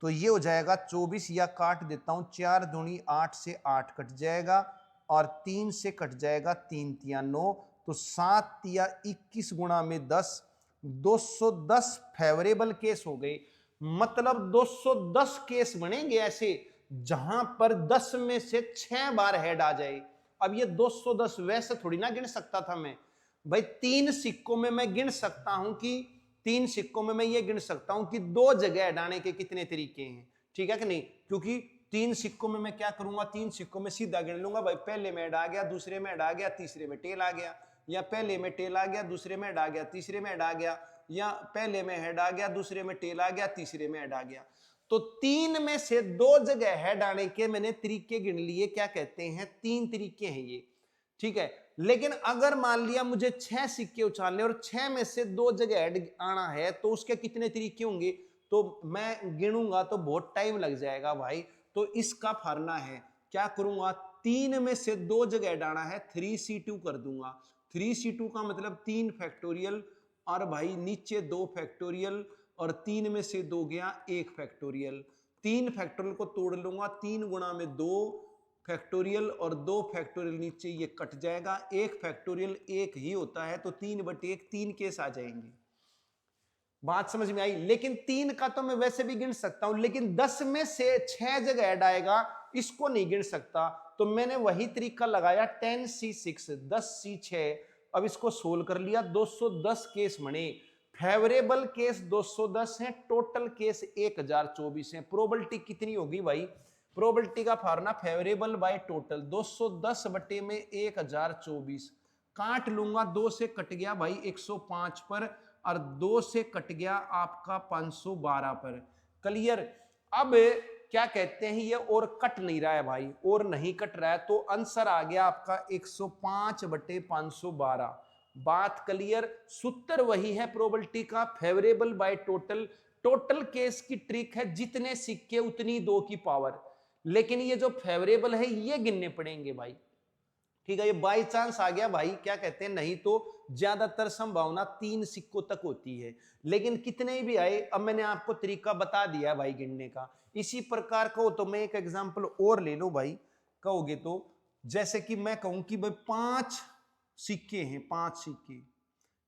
तो ये हो जाएगा 24, या काट देता हूं 4 दूनी 8 से 8 कट जाएगा, और 3 से कट जाएगा 3 तिया 9, तो 7 तिया 21 गुणा में 10, 210 फेवरेबल केस हो गए। मतलब 210 केस बनेंगे ऐसे जहां पर 10 में से 6 बार हेड आ जाए। अब ये 210 वैसे थोड़ी ना गिन सकता था मैं भाई, 3 सिक्कों में मैं गिन सकता हूं कि 3 सिक्कों में मैं ये गिन सकता हूं कि 2 जगह हटाने के कितने तरीके हैं। ठीक है कि नहीं? क्योंकि 3 सिक्कों में मैं क्या करूंगा? 3 सिक्कों में सीधा गिन लूंगा भाई, पहले में हेड आ गया, दूसरे में हेड आ गया, तीसरे में टेल आ गया, या पहले में टेल आ गया, दूसरे में हेड आ गया, तीसरे में हेड आ गया, या पहले में हेड आ गया, दूसरे में टेल आ गया, तीसरे में हेड आ गया। तो 3 में से 2 जगह हेड आने के मैंने तरीके गिन लिए, क्या कहते हैं? 3 तरीके हैं ये। ठीक है, लेकिन अगर मान लिया मुझे 6 सिक्के उछालने और 6 में से 2 जगह हेड आना है तो उसके कितने तरीके होंगे? तो मैं गिनूंगा तो बहुत टाइम लग जाएगा भाई। तो इसका फार्मूला है, क्या करूंगा? 3 में से 2 जगह हेड आना है, 3c2 कर दूंगा। 3c2 का मतलब 3 फैक्टोरियल, और भाई नीचे 2 फैक्टोरियल, और 3 में से 2 गया 1 फैक्टोरियल। 3 फैक्टोरियल को तोड़ लूंगा, 3 गुणा में 2 फैक्टोरियल, और 2 फैक्टोरियल नीचे ये कट जाएगा। 1 फैक्टोरियल 1 ही होता है, तो 3/1 3 केस आ जाएंगे। बात समझ में आई। लेकिन 3 का तो मैं वैसे भी गिन सकता हूं, लेकिन 10 में से 6 जगह ऐड आएगा, इसको नहीं गिन सकता। तो मैंने वही तरीका लगाया 10C6 10C6। अब इसको सोल्व कर लिया, 210 केस बने। फेवरेबल केस 210 है, टोटल केस 1024 है। प्रोबेबिलिटी कितनी होगी भाई? प्रोबेबिलिटी का फार्मूला फेवरेबल बाय टोटल, 210 बटे में 1024। काट लूंगा, 2 से कट गया भाई 105 पर, और 2 से कट गया आपका 512 पर। क्लियर? अब क्या कहते हैं, ये और कट नहीं रहा है भाई, और नहीं कट रहा है, तो आंसर आ गया आपका 105 बटे 512। बात क्लियर? सूत्र वही है प्रोबेबिलिटी का, favourable by total. Total case की ट्रिक है, जितने सिक्के उतनी 2 की पावर, लेकिन ये जो फेवरेबल है ये गिनने पड़ेंगे भाई। ठीक है, ये बाई चांस आ गया भाई, क्या कहते हैं, नहीं तो ज्यादातर संभावना 3 सिक्कों तक होती है, लेकिन कितने भी आए, अब मैंने आपको तरीका बता दिया है भाई गिनने का। इसी प्रकार का हो तो मैं एक एग्जांपल और ले लो भाई, कहोगे तो, जैसे कि मैं कहूं कि भाई 5 सिक्के हैं, 5 सिक्के,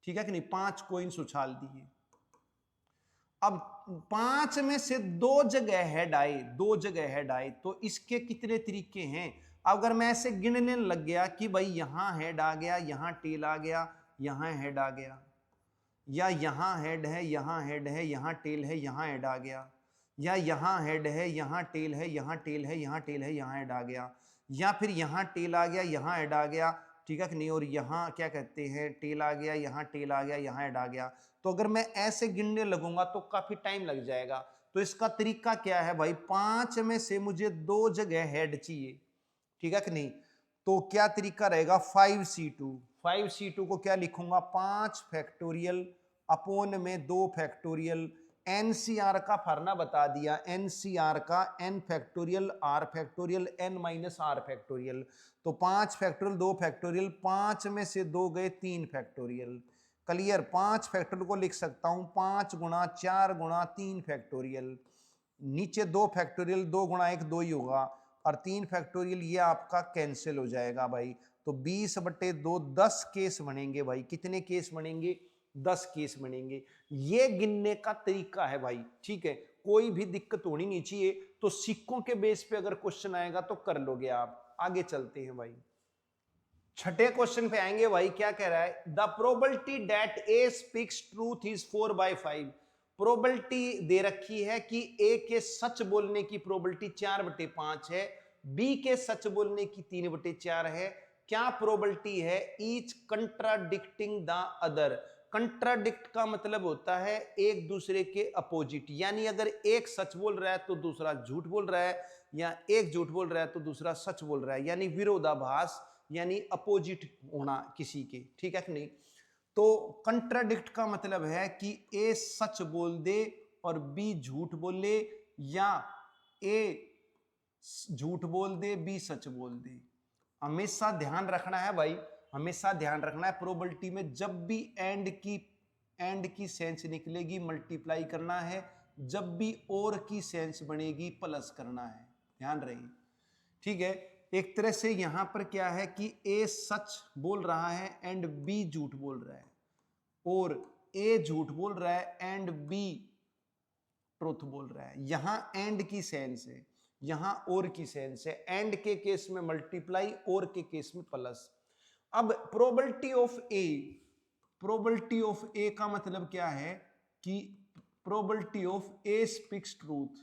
ठीक है कि नहीं, 5 कॉइन्स उछाल दिए। अब 5 में से 2 जगह हेड आए, 2 जगह हेड आए, तो इसके कितने तरीके हैं? अगर मैं ऐसे गिनने लग गया कि भाई यहां हेड आ गया, यहां टेल आ गया, यहां हेड आ गया, या यहां हेड है, यहां हेड है, यहां टेल है, यहां हेड आ गया, या यहां हेड है, यहां टेल है, यहां टेल है, यहां टेल है, यहां हेड आ गया, या फिर यहां टेल आ गया, यहां हेड आ गया, ठीक है कि नहीं, और यहां क्या कहते हैं, टेल आ गया, यहां टेल आ गया, यहां हेड आ गया। तो अगर मैं ऐसे गिनने लगूंगा तो काफी टाइम लग जाएगा। तो इसका तरीका क्या है भाई, 5 में से मुझे 2 जगह हेड चाहिए, ठीक है कि नहीं, तो क्या तरीका रहेगा, 5C2। 5C2 को क्या लिखूंगा, 5 फैक्टोरियल अपोन में 2 फैक्टोरियल। एनसीआर का फॉर्मूला बता दिया, एनसीआर का n factorial r factorial n minus r factorial. तो 5 फैक्टोरियल 2 फैक्टोरियल, 5 में से 2 गए 3 फैक्टोरियल। क्लियर? 5 फैक्टोरियल को लिख सकता हूं 5 गुणा 4 गुणा 3 फैक्टोरियल। नीचे 2 फैक्टोरियल, 2 गुणा 1 2 ही होगा, और 3 फैक्टोरियल ये आपका कैंसिल हो जाएगा भाई। तो 20 बटे 2 10 केस बनेंगे भाई। कितने केस बनेंगे? 10 केस बनेंगे। ये गिनने का तरीका है भाई, ठीक है, कोई भी दिक्कत होनी नहीं चाहिए। तो सिक्कों के बेस पे अगर क्वेश्चन आएगा तो कर लोगे आप। आगे चलते हैं भाई, छठे क्वेश्चन पे आएंगे भाई। क्या कह रहा है, the probability that A speaks truth is 4/5। Probability दे रखी है कि ए के सच बोलने की प्रोबेबिलिटी 4/5 है, बी के सच बोलने की 3/4 है। क्या प्रोबेबिलिटी है? Each contradicting the other. Contradict का मतलब होता है एक दूसरे के अपोजिट, यानी अगर एक सच बोल रहा है तो दूसरा झूठ बोल रहा है, या एक झूठ बोल रहा है तो दूसरा सच बोल रहा है, यानी विरोधाभास, यानी अपोजिट होना किसी के, ठीक है कि नहीं। तो कंट्राडिक्ट का मतलब है कि ए सच बोल दे और बी झूठ बोले, या ए झूठ बोल दे बी सच बोल दे। हमेशा ध्यान रखना है भाई, हमेशा ध्यान रखना है प्रोबेबिलिटी में, जब भी एंड की सेंस निकलेगी मल्टीप्लाई करना है, जब भी और की सेंस बनेगी प्लस करना है, ध्यान रहे, ठीक है। एक तरह से यहां पर क्या है कि ए सच बोल रहा है एंड बी झूठ बोल रहा है, और ए झूठ बोल रहा है एंड बी ट्रुथ बोल रहा है। यहां एंड की सेंस है, यहां और की सेंस है। एंड के केस में मल्टीप्लाई, और के केस में प्लस। अब probability of A, probability of A का मतलब क्या है कि probability of A speaks truth,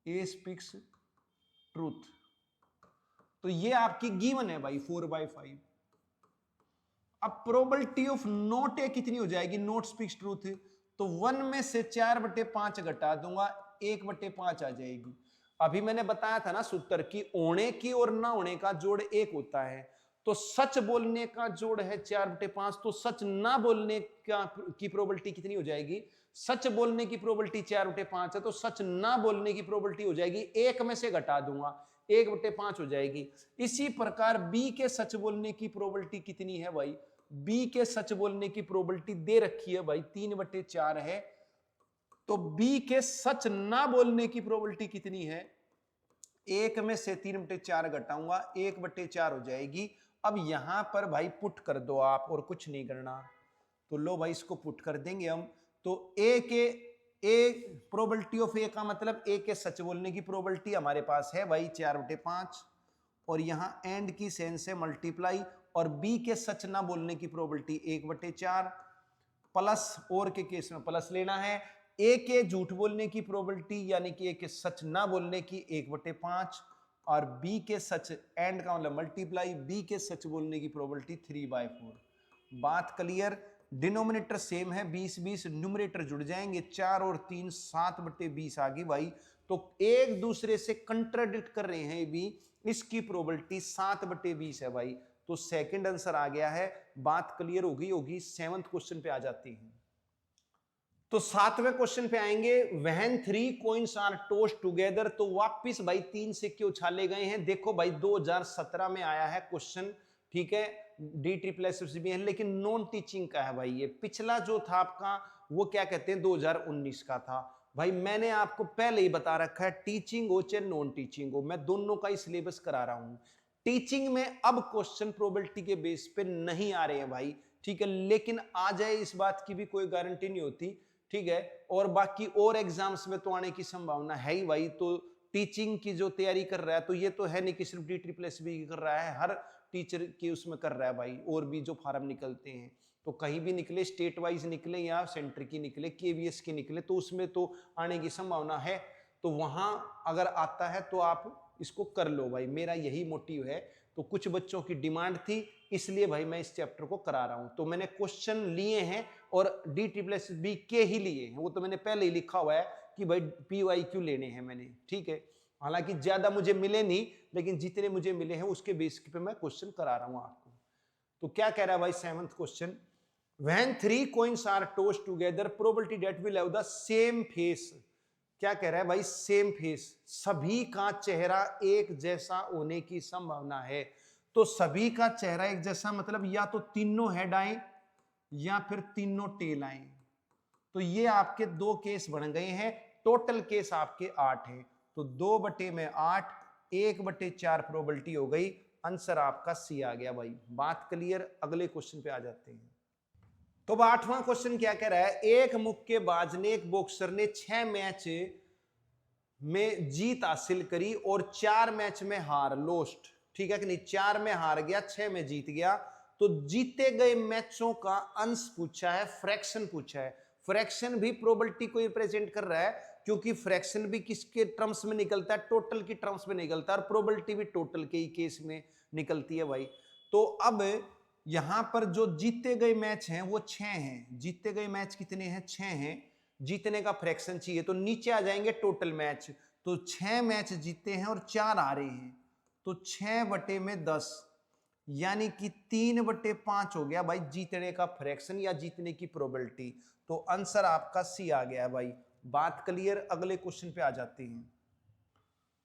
A speaks truth, तो ये आपकी गिवन है भाई 4/5। अब प्रोबेबिलिटी ऑफ नॉट ए कितनी हो जाएगी, नॉट स्पीक्स ट्रूथ, तो 1 में से 4/5 घटा दूंगा, 1/5 आ जाएगी। अभी मैंने बताया था ना सूत्र की, होने की और ना होने का जोड़ 1 होता है, तो सच बोलने का जोड़ है 4/5, तो सच ना बोलने का की प्रोबेबिलिटी कितनी हो जाएगी, सच बोलने की प्रोबेबिलिटी 4/5 है, तो सच ना बोलने की प्रोबेबिलिटी हो जाएगी, 1 में से घटा दूंगा, 1/5 हो जाएगी। इसी प्रकार बी के सच बोलने की प्रोबेबिलिटी कितनी है भाई, बी के सच बोलने की प्रोबेबिलिटी दे रखी है भाई 3/4 है, तो बी के सच ना बोलने की प्रोबेबिलिटी कितनी है, 1 में से 3/4 घटाऊंगा, 1/4 हो जाएगी। अब यहां पर भाई पुट कर दो आप, और कुछ नहीं करना, तो लो भाई इसको पुट कर देंगे हम, तो ए प्रोबेबिलिटी ऑफ ए का मतलब ए के सच बोलने की प्रोबेबिलिटी हमारे पास है भाई 4/5, और यहां एंड की सेंस है मल्टीप्लाई, और बी के सच ना बोलने की प्रोबेबिलिटी 1/4, प्लस और के केस में प्लस लेना है, ए के झूठ बोलने की प्रोबेबिलिटी यानी कि ए के सच ना बोलने की 1/5, और बी के सच एंड का मतलब मल्टीप्लाई, बी के सच बोलने की प्रोबेबिलिटी 3/4। बात क्लियर? डिनोमिनेटर सेम है 20-20, न्यूमरेटर जुड़ जाएंगे 4 और 3 7/20 आ गई भाई। तो एक दूसरे से कंट्राडिक्ट कर रहे हैं भी, इसकी प्रोबेबिलिटी 7/20 है भाई। तो सेकंड आंसर आ गया है। बात क्लियर होगी। 7th क्वेश्चन पे आ जाती है। तो 7वें क्वेश्चन पे आएंगे। When 3 coins are tossed together, तो वापिस भाई 3 सिक्के उछाले गए हैं। देखो भाई 2017 में आया है क्वेश्चन, ठीक है, D-SSB भी है, लेकिन नॉन टीचिंग का है भाई। ये पिछला जो था आपका वो क्या कहते हैं 2019 का था भाई। मैंने आपको पहले ही बता रखा है, टीचिंग हो चाहे नॉन टीचिंग हो, मैं दोनों का ही सिलेबस करा रहा हूं। टीचिंग में अब क्वेश्चन प्रोबेबिलिटी के बेस पे नहीं आ रहे हैं भाई, ठीक है, लेकिन आ जाए इस बात की भी कोई गारंटी नहीं होती, ठीक है। और बाकी और एग्जाम्स में तो आने की संभावना है ही भाई। तो टीचिंग की जो तैयारी कर रहा है, तो ये तो है नहीं कि सिर्फ D-SSB की कर रहा है, हर टीचर की उसमें कर रहा है भाई। और भी जो फार्म निकलते हैं, तो कहीं भी निकले, स्टेट वाइज निकले या सेंटर की निकले, KVS की निकले, तो उसमें तो आने की संभावना है। तो वहां अगर आता है तो आप इसको कर लो भाई, मेरा यही मोटिव है। तो कुछ बच्चों की डिमांड थी, इसलिए भाई मैं इस चैप्टर को करा रहा हूं। तो मैंने क्वेश्चन लिए हैं और D-SSB के ही लिए हैं, वो तो मैंने पहले ही लिखा हुआ है कि भाई PYQ लेने हैं मैंने, ठीक है। हालांकि ज्यादा मुझे मिले नहीं, लेकिन जितने मुझे मिले हैं उसके बेस पे मैं क्वेश्चन करा रहा हूं आपको। तो क्या कह रहा है भाई 7th question. When 3 coins are tossed together, probability that will have the same face, क्या कह रहा है भाई, सेम फेस, सभी का चेहरा एक जैसा होने की संभावना है। तो सभी का चेहरा एक जैसा मतलब या तो तीनों हेड आए या फिर तीनों टेल आए। तो ये आपके 2 केस बन गए हैं, टोटल केस आपके 8 हैं। तो 2/8, 1/4 प्रोबेबिलिटी हो गई। आंसर आपका सी आ गया भाई। बात क्लियर? अगले क्वेश्चन पे आ जाते हैं। तो 8वां क्वेश्चन क्या कह रहा है। एक मुक्केबाज ने, एक बॉक्सर ने 6 मैच में जीत हासिल करी और 4 मैच में हार, लोस्ट, ठीक है कि नहीं। 4 में हार गया, 6 में जीत गया। तो जीते गए मैचों का अंश पूछा है, फ्रैक्शन पूछा है। फ्रैक्शन भी प्रोबेबिलिटी को रिप्रेजेंट कर रहा है, क्योंकि फ्रैक्शन भी किसके टर्म्स में निकलता है, टोटल की टर्म्स में निकलता है, और प्रोबेबिलिटी भी टोटल के ही केस में निकलती है भाई। तो अब यहां पर जो जीते गए मैच हैं वो 6 हैं। जीते गए मैच कितने हैं? 6 हैं। जीतने का फ्रैक्शन चाहिए, तो नीचे आ जाएंगे टोटल मैच। तो 6 मैच जीते हैं और 4 आ रहे हैं, तो 6/10 यानी कि 3/5 हो गया भाई जीतने का फ्रैक्शन या जीतने की प्रोबेबिलिटी। तो आंसर आपका सी आ गया भाई। बात क्लियर? अगले क्वेश्चन पे आ जाते हैं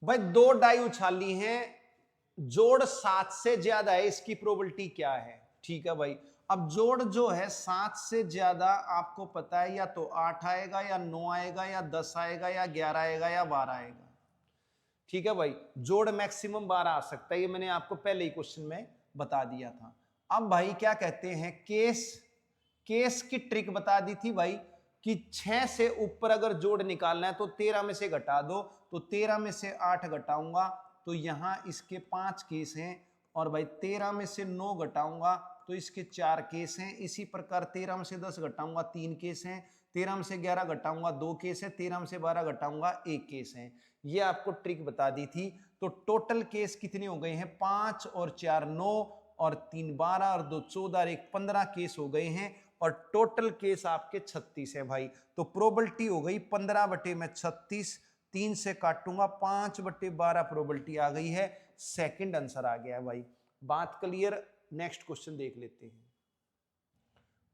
भाई। 2 डाई उछाली हैं, जोड़ 7 से ज्यादा है, इसकी प्रोबेबिलिटी क्या है? ठीक है भाई। अब जोड़ जो है 7 से ज्यादा, आपको पता है या तो 8 आएगा या 9 आएगा या 10 आएगा या 11 आएगा या 12 आएगा, ठीक है भाई। जोड़ मैक्सिमम 12 आ सकता है, ये मैंने आपको पहले ही क्वेश्चन में बता दिया था। अब भाई क्या कहते हैं, केस की ट्रिक बता दी थी भाई कि 6 से ऊपर अगर जोड़ निकालना है तो 13 में से घटा दो। तो 13 में से 8 घटाऊंगा तो यहां इसके 5 केस हैं, और भाई 13 में से 9 घटाऊंगा तो इसके 4 केस हैं। इसी प्रकार 13 में से 10 घटाऊंगा 3 केस हैं, 13 में से 11 घटाऊंगा 2 केस है, 13 में से 12 घटाऊंगा 1 केस है। ये आपको ट्रिक बता दी थी। तो टोटल केस कितने हो गए हैं? 5 और 4 9 और 3 12 और 2 14 और 1 15 केस हो गए हैं, और टोटल केस आपके 36 है भाई। तो प्रोबेबिलिटी हो गई 15/36, 3 से काटूंगा 5/12 प्रोबेबिलिटी आ गई है। सेकंड आंसर आ गया है भाई। बात क्लियर? नेक्स्ट क्वेश्चन देख लेते हैं।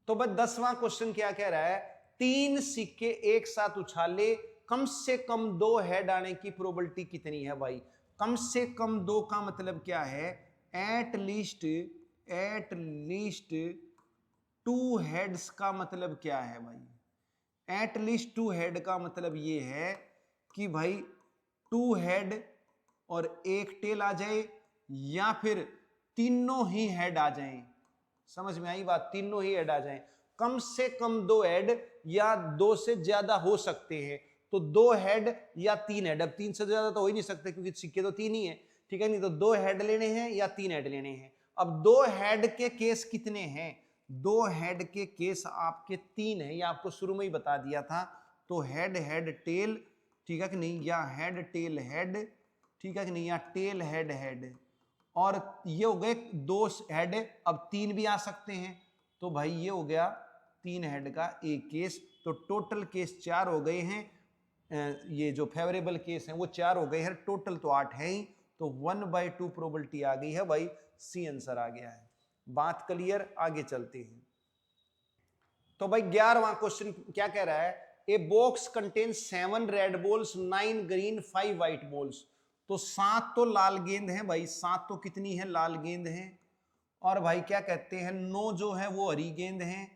तो भाई 10वां क्वेश्चन क्या कह रहा है, 3 सिक्के एक साथ उछाले, कम से कम 2 हेड आने की प्रोबेबिलिटी कितनी है भाई? कम से कम 2 का मतलब क्या है? एट लीस्ट 2 हेड्स का मतलब क्या है भाई? एट लीस्ट 2 हेड का मतलब ये है कि भाई 2 हेड और 1 टेल आ जाए, या फिर तीनों ही हेड आ जाएं। समझ में आई बात? तीनों ही हेड आ जाएं। कम से कम 2 हेड या 2 से ज्यादा हो सकते हैं। तो 2 हेड या 3 हेड, अब 3 से ज्यादा तो हो ही नहीं सकते क्योंकि सिक्के तो 3 ही है, ठीक है नहीं, तो 2 हेड लेने हैं या 3 हेड लेने हैं। अब 2 हेड के केस कितने हैं? 2 हेड के केस आपके 3 है, ये आपको शुरू में ही बता दिया था। तो हेड हेड टेल, ठीक है कि नहीं, या हेड टेल हेड, ठीक है कि नहीं, या टेल हेड हेड, और ये हो गए 2 हेड, अब 3 भी आ सकते हैं। तो भाई ये हो गया 3 हेड का एक केस। तो टोटल केस 4 हो गए हैं, ये जो फेवरेबल केस है वो 4 हो गए हैं, टोटल तो 8 है ही। तो 1/2 प्रोबेबिलिटी आ गई है भाई, सी आंसर आ गया है। बात क्लियर, आगे चलते हैं। तो भाई 11वां क्वेश्चन क्या कह रहा है? A box contain 7 red balls, 9 green, 5 white balls. तो 7 तो लाल गेंद है भाई, 7 तो कितनी है, लाल गेंद है। और भाई क्या कहते हैं, 9 जो है वो हरी गेंद है,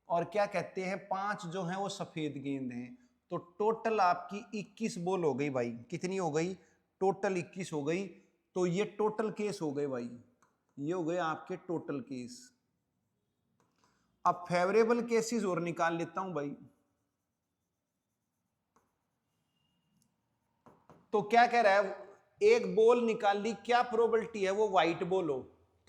और क्या कहते हैं 5 जो है वो सफेद गेंद है। तो टोटल आपकी 21 बॉल हो गई भाई, कितनी हो गई, टोटल 21 हो गई। तो ये टोटल केस हो गए भाई, ये हो गए आपके टोटल केस। अब फेवरेबल केसेस और निकाल लेता हूं भाई। तो क्या कह रहा है, एक बॉल निकाल ली, क्या प्रोबेबिलिटी है वो व्हाइट बॉल हो।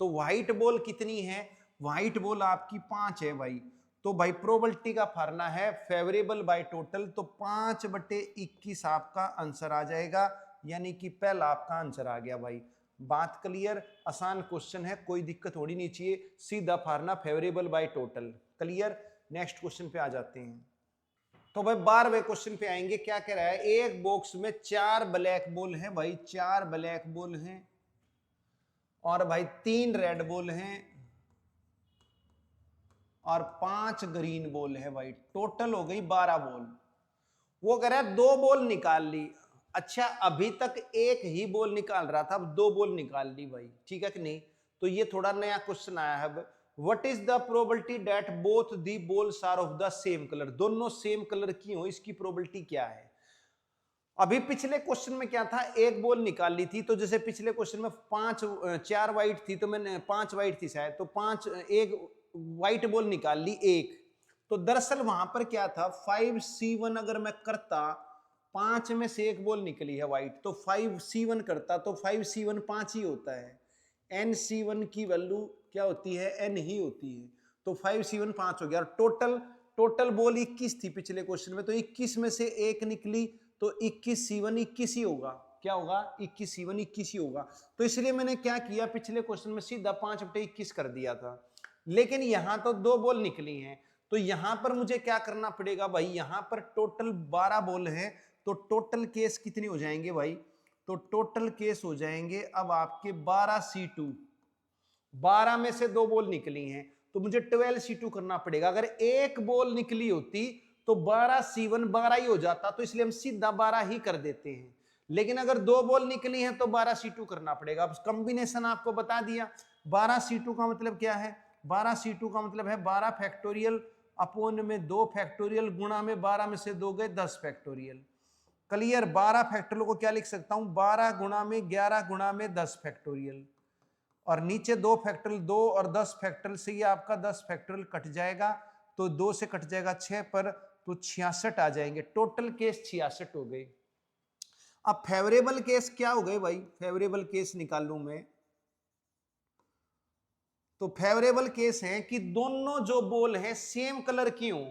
तो व्हाइट बॉल कितनी है, व्हाइट बॉल आपकी 5 है भाई। तो भाई प्रोबेबिलिटी का फार्मूला है फेवरेबल बाय टोटल, तो 5/21 आपका आंसर आ जाएगा, यानी कि पहला आपका आंसर आ गया भाई। बात क्लियर, आसान क्वेश्चन है, कोई दिक्कत होनी नहीं चाहिए, सीधा formula favourable by total. Clear, next question पे आ जाते हैं। तो भाई 12वें क्वेश्चन पे आएंगे। क्या कह रहा है, एक बॉक्स में 4 ब्लैक बॉल हैं भाई, 4 ब्लैक बॉल हैं, और भाई 3 रेड बॉल हैं, और 5 ग्रीन बॉल है भाई, टोटल हो गई 12 बॉल। वो कह रहा है 2 बॉल निकाल ली। अच्छा, अभी तक एक ही बॉल निकाल रहा था, अब 2 बॉल निकाल ली भाई, ठीक है कि नहीं। तो ये थोड़ा नया क्वेश्चन आया है। What is the probability that both the balls are of the same color? दोनों सेम कलर की हो, इसकी प्रोबेबिलिटी क्या है? अभी पिछले क्वेश्चन में क्या था, एक बॉल निकाल ली थी। तो जैसे पिछले क्वेश्चन में 4 व्हाइट थी, तो मैंने 5 व्हाइट थी शायद, तो 5 एक व्हाइट बॉल निकाल ली एक। तो दरअसल वहां पर क्या था, 5C1 अगर मैं करता, 5 में से एक बॉल निकली है व्हाइट, तो 5C1 करता, तो 5C1 5 ही होता है। NC1 की वैल्यू क्या होती है, N ही होती है। तो 5C1 5 हो गया। टोटल बॉल 21 थी पिछले क्वेश्चन में, तो 21 में से एक निकली, तो 21C1 21 ही होगा। क्या होगा, 21C1 21 ही होगा। तो इसलिए मैंने क्या किया, पिछले क्वेश्चन में सीधा 5/21 कर दिया था। लेकिन यहां तो 2 बॉल निकली हैं, तो यहां पर मुझे क्या करना पड़ेगा भाई, यहां पर टोटल 12 बॉल है, तो टोटल केस कितने हो जाएंगे भाई, तो टोटल केस हो जाएंगे अब आपके 12C2। 12 में से 2 बॉल निकली हैं, तो मुझे 12C2 करना पड़ेगा। अगर एक बॉल निकली होती तो 12C1 12 ही हो जाता, तो इसलिए हम सीधा 12 ही कर देते हैं। लेकिन अगर 2 बॉल निकली हैं तो 12C2 करना पड़ेगा। अब कॉम्बिनेशन आपको बता दिया। 12C2 का मतलब क्या है, 12C2 का मतलब है 12 फैक्टोरियल अपोन में 2 फैक्टोरियल गुणा में 12 में से 2 गए 10 फैक्टोरियल। क्लियर, 12 फैक्टोरियल को क्या लिख सकता हूं, 12 गुणा में 11 गुणा में 10 फैक्टोरियल, और नीचे 2 फैक्टोरियल, 2 और 10 फैक्टोरियल से ये आपका 10 फैक्टोरियल कट जाएगा, तो 2 से कट जाएगा 6 पर, तो 66 आ जाएंगे। टोटल केस 66 हो गए। अब फेवरेबल केस क्या हो गए भाई, फेवरेबल केस निकाल लूं मैं। तो फेवरेबल केस है कि दोनों जो बॉल है सेम कलर की हो।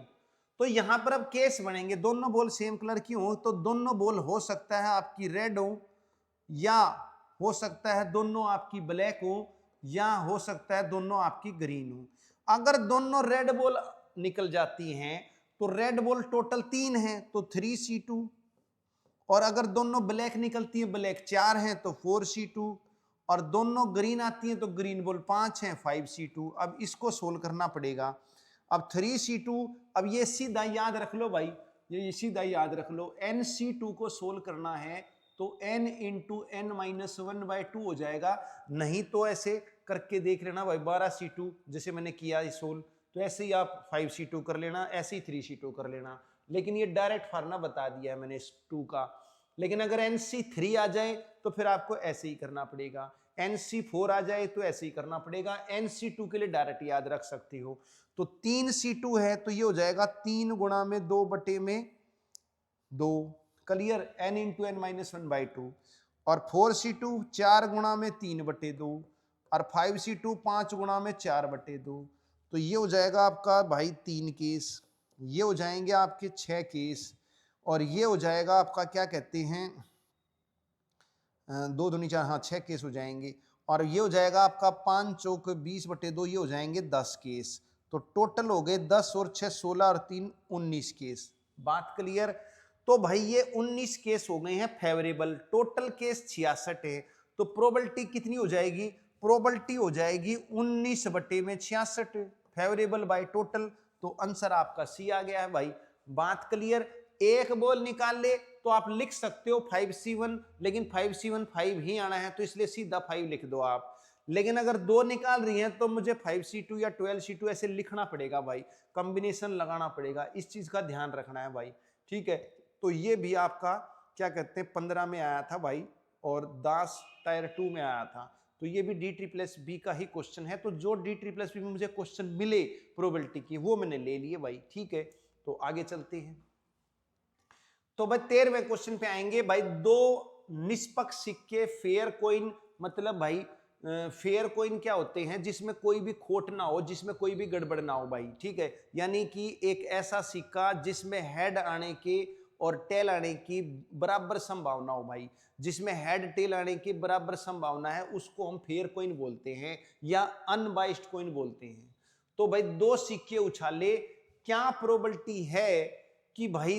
तो यहां पर अब केस बनेंगे, दोनों बॉल सेम कलर की हो, तो दोनों बॉल हो सकता है आपकी रेड हो, या हो सकता है दोनों आपकी ब्लैक हो, या हो सकता है दोनों आपकी ग्रीन हो। अगर दोनों रेड बॉल निकल जाती हैं तो रेड बॉल टोटल 3 है, तो 3C2, और अगर दोनों ब्लैक निकलती है, ब्लैक 4 हैं, तो 4C2, और दोनों ग्रीन आती हैं तो ग्रीन बॉल 5 हैं, 5C2। अब इसको सोल्व करना पड़ेगा। अब 3C2, अब ये सीधा याद रख लो भाई, ये सीधा याद रख लो, NC2 को सोल्व करना है तो n इंटू n-1/2 हो जाएगा। नहीं तो ऐसे करके देख लेना भाई, 12C2 जैसे मैंने किया इस सोल्व, तो ऐसे ही आप 5C2 कर लेना, ऐसे ही 3C2 कर लेना। लेकिन ये डायरेक्ट फार्मूला बता दिया है मैंने इस 2 का। लेकिन अगर NC3 आ जाए तो फिर आपको ऐसे ही करना पड़ेगा, NC4 आ जाए तो ऐसे ही करना पड़ेगा, NC2 के लिए डायरेक्ट याद रख सकती हो। तो 3C2 है तो ये हो जाएगा 3 गुणा में 2/2 clear, n into N minus 1/2। और 4C2 4 गुणा में 3/2 और 5C2 5 गुणा में 4/2। तो ये हो जाएगा आपका भाई 3 केस, ये हो जाएंगे आपके 6 केस, और ये हो जाएगा आपका क्या कहते हैं 2 दूनी 4, हाँ 6 केस हो जाएंगे। और ये हो जाएगा आपका 5 चौक 20/2, ये हो जाएंगे 10 केस। तो टोटल हो गए 10 और 6 16 और 3 19 केस। बात क्लियर। तो भाई ये 19 केस हो गए हैं फेवरेबल, टोटल केस 66 है। तो प्रोबेबिलिटी कितनी हो जाएगी, प्रोबेबिलिटी हो जाएगी 19/66 फेवरेबल बाय टोटल। तो आंसर आपका सी आ गया है भाई। बात क्लियर। एक बॉल निकाल ले तो आप लिख सकते हो 5C1, लेकिन 5C1 5 ही आना है तो इसलिए सीधा 5 लिख दो आप। लेकिन अगर 2 निकाल रही हैं तो मुझे 5C2 या 12C2 ऐसे लिखना पड़ेगा भाई, कॉम्बिनेशन लगाना पड़ेगा, इस चीज का ध्यान रखना है भाई, ठीक है। तो ये भी आपका क्या कहते हैं 15 में आया था भाई, और 10 टायर 2 में आया था। तो ये भी D+B का ही क्वेश्चन है। तो जो D+B में मुझे क्वेश्चन मिले प्रोबेबिलिटी की वो मैंने ले लिए भाई, ठीक है। तो आगे चलते हैं। तो भाई 13वें क्वेश्चन पे आएंगे भाई। 2 निष्पक्ष सिक्के फेयर कॉइन, मतलब भाई फेयर कॉइन क्या होते हैं, जिसमें कोई भी खोट ना हो, जिसमें कोई भी गड़बड़ ना हो भाई, ठीक है। यानी कि एक ऐसा सिक्का जिसमें हेड आने के और टेल आने की बराबर संभावना हो भाई, जिसमें हेड टेल आने की बराबर संभावना है, उसको हम फेयर कॉइन बोलते हैं या अनबाइस्ड कॉइन बोलते हैं। तो भाई 2 सिक्के उछाले, क्या प्रोबेबिलिटी है कि भाई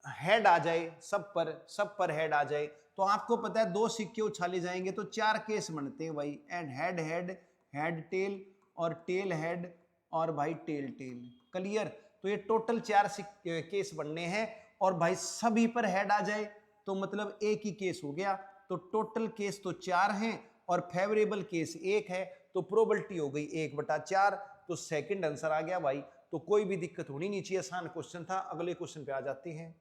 हेड आ जाए, सब पर हेड आ जाए। तो आपको पता है 2 सिक्के उछाले जाएंगे तो 4 केस बनते हैं भाई, and head head, head tail और टेल हेड और भाई टेल टेल, क्लियर। तो ये टोटल 4 केस बनने हैं, और भाई सभी पर हेड आ जाए तो मतलब एक ही केस हो गया। तो टोटल केस तो 4 हैं और फेवरेबल केस 1 है, तो प्रोबेबिलिटी हो गई 1/4। तो सेकंड आंसर आ गया भाई। तो कोई भी दिक्कत होनी नहीं चाहिए, आसान क्वेश्चन था। अगले क्वेश्चन पे आ जाते हैं।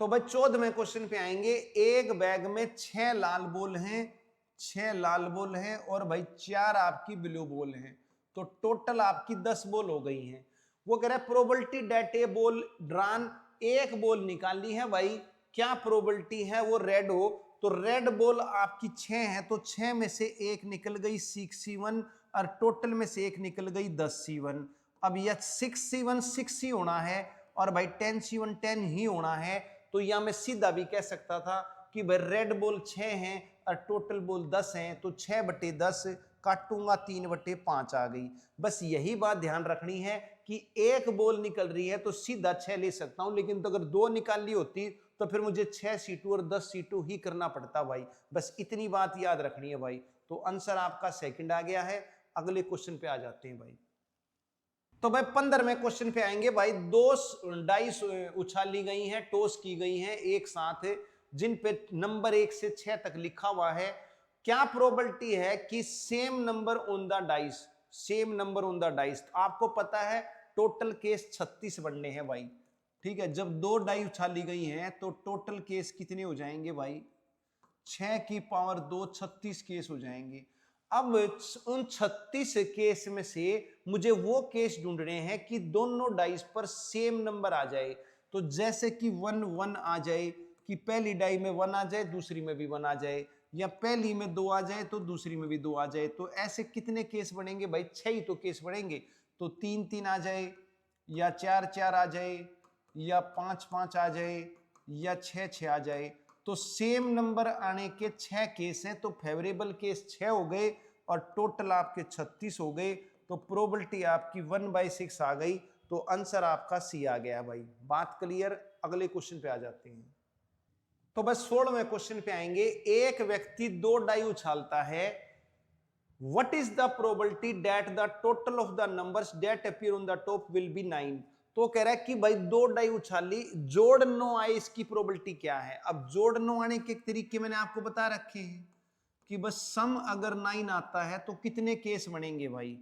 तो भाई 14वें क्वेश्चन पे आएंगे। एक बैग में 6 लाल बॉल हैं, 6 लाल बॉल हैं और भाई 4 आपकी ब्लू बॉल हैं, तो टोटल आपकी 10 बॉल हो गई हैं। वो कह रहा है probability that A ball drawn, एक बॉल निकाली है भाई, क्या प्रोबेबिलिटी है वो रेड हो। तो रेड बॉल आपकी 6 है, तो 6 में से एक निकल गई 6C1 और टोटल में से एक निकल गई 10C1। अब यह 6C1 6 ही होना है और भाई 10C1 10 ही होना है। तो यह मैं सीधा भी कह सकता था कि भाई रेड बॉल 6 हैं और टोटल बॉल 10 हैं, तो 6/10 काटूंगा 3/5 आ गई। बस यही बात ध्यान रखनी है कि एक बॉल निकल रही है तो सीधा 6 ले सकता हूं, लेकिन तो अगर 2 निकाल ली होती तो फिर मुझे 6C2 और 10C2 ही करना पड़ता भाई। बस इतनी बात याद रखनी है भाई। तो आंसर आपका सेकंड आ गया है। अगले क्वेश्चन पे आ जाते हैं भाई। तो भाई 15वें क्वेश्चन पे आएंगे भाई। 2 डाइस उछाली गई हैं, टॉस की गई हैं एक साथ, जिन पे नंबर 1 से 6 तक लिखा हुआ है। क्या प्रोबेबिलिटी है कि same number on the dice, same number on the dice. आपको पता है टोटल केस 36 बनने हैं भाई, ठीक है। जब 2 डाई उछाली गई हैं तो टोटल केस कितने हो जाएंगे भाई, 6 की पावर 2 36 केस हो जाएंगे। अब उन 36 केस में से मुझे वो केस ढूंढने हैं कि दोनों डाइस पर सेम नंबर आ जाए। तो जैसे कि 1 1 आ जाए, कि पहली डाई में 1 आ जाए दूसरी में भी 1 आ जाए, या पहली में 2 आ जाए तो दूसरी में भी 2 आ जाए। तो ऐसे कितने केस बनेंगे भाई, 6 ही तो केस बनेंगे। तो 3 3 आ जाए, या 4 4 आ जाए, या 5 5 आ जाए, या 6 6 आ जाए। तो सेम नंबर आने के 6 केस हैं, तो फेवरेबल केस 6 हो गए और टोटल आपके 36 हो गए। तो प्रोबेबिलिटी आपकी 1/6 आ गई। तो आंसर आपका सी आ गया भाई। बात क्लियर। अगले क्वेश्चन पे आ जाते हैं। तो बस 16वें क्वेश्चन पे आएंगे। एक व्यक्ति 2 डाई उछालता है, what is the probability that the total of the numbers that appear on the top will be 9। तो कह रहा है कि भाई 2 डाई उछाली, जोड़ 9 आए, इसकी प्रोबेबिलिटी क्या है। अब जोड़ 9 आने के तरीके मैंने आपको बता रखे हैं कि बस सम अगर 9 आता है तो कितने केस बनेंगे भाई,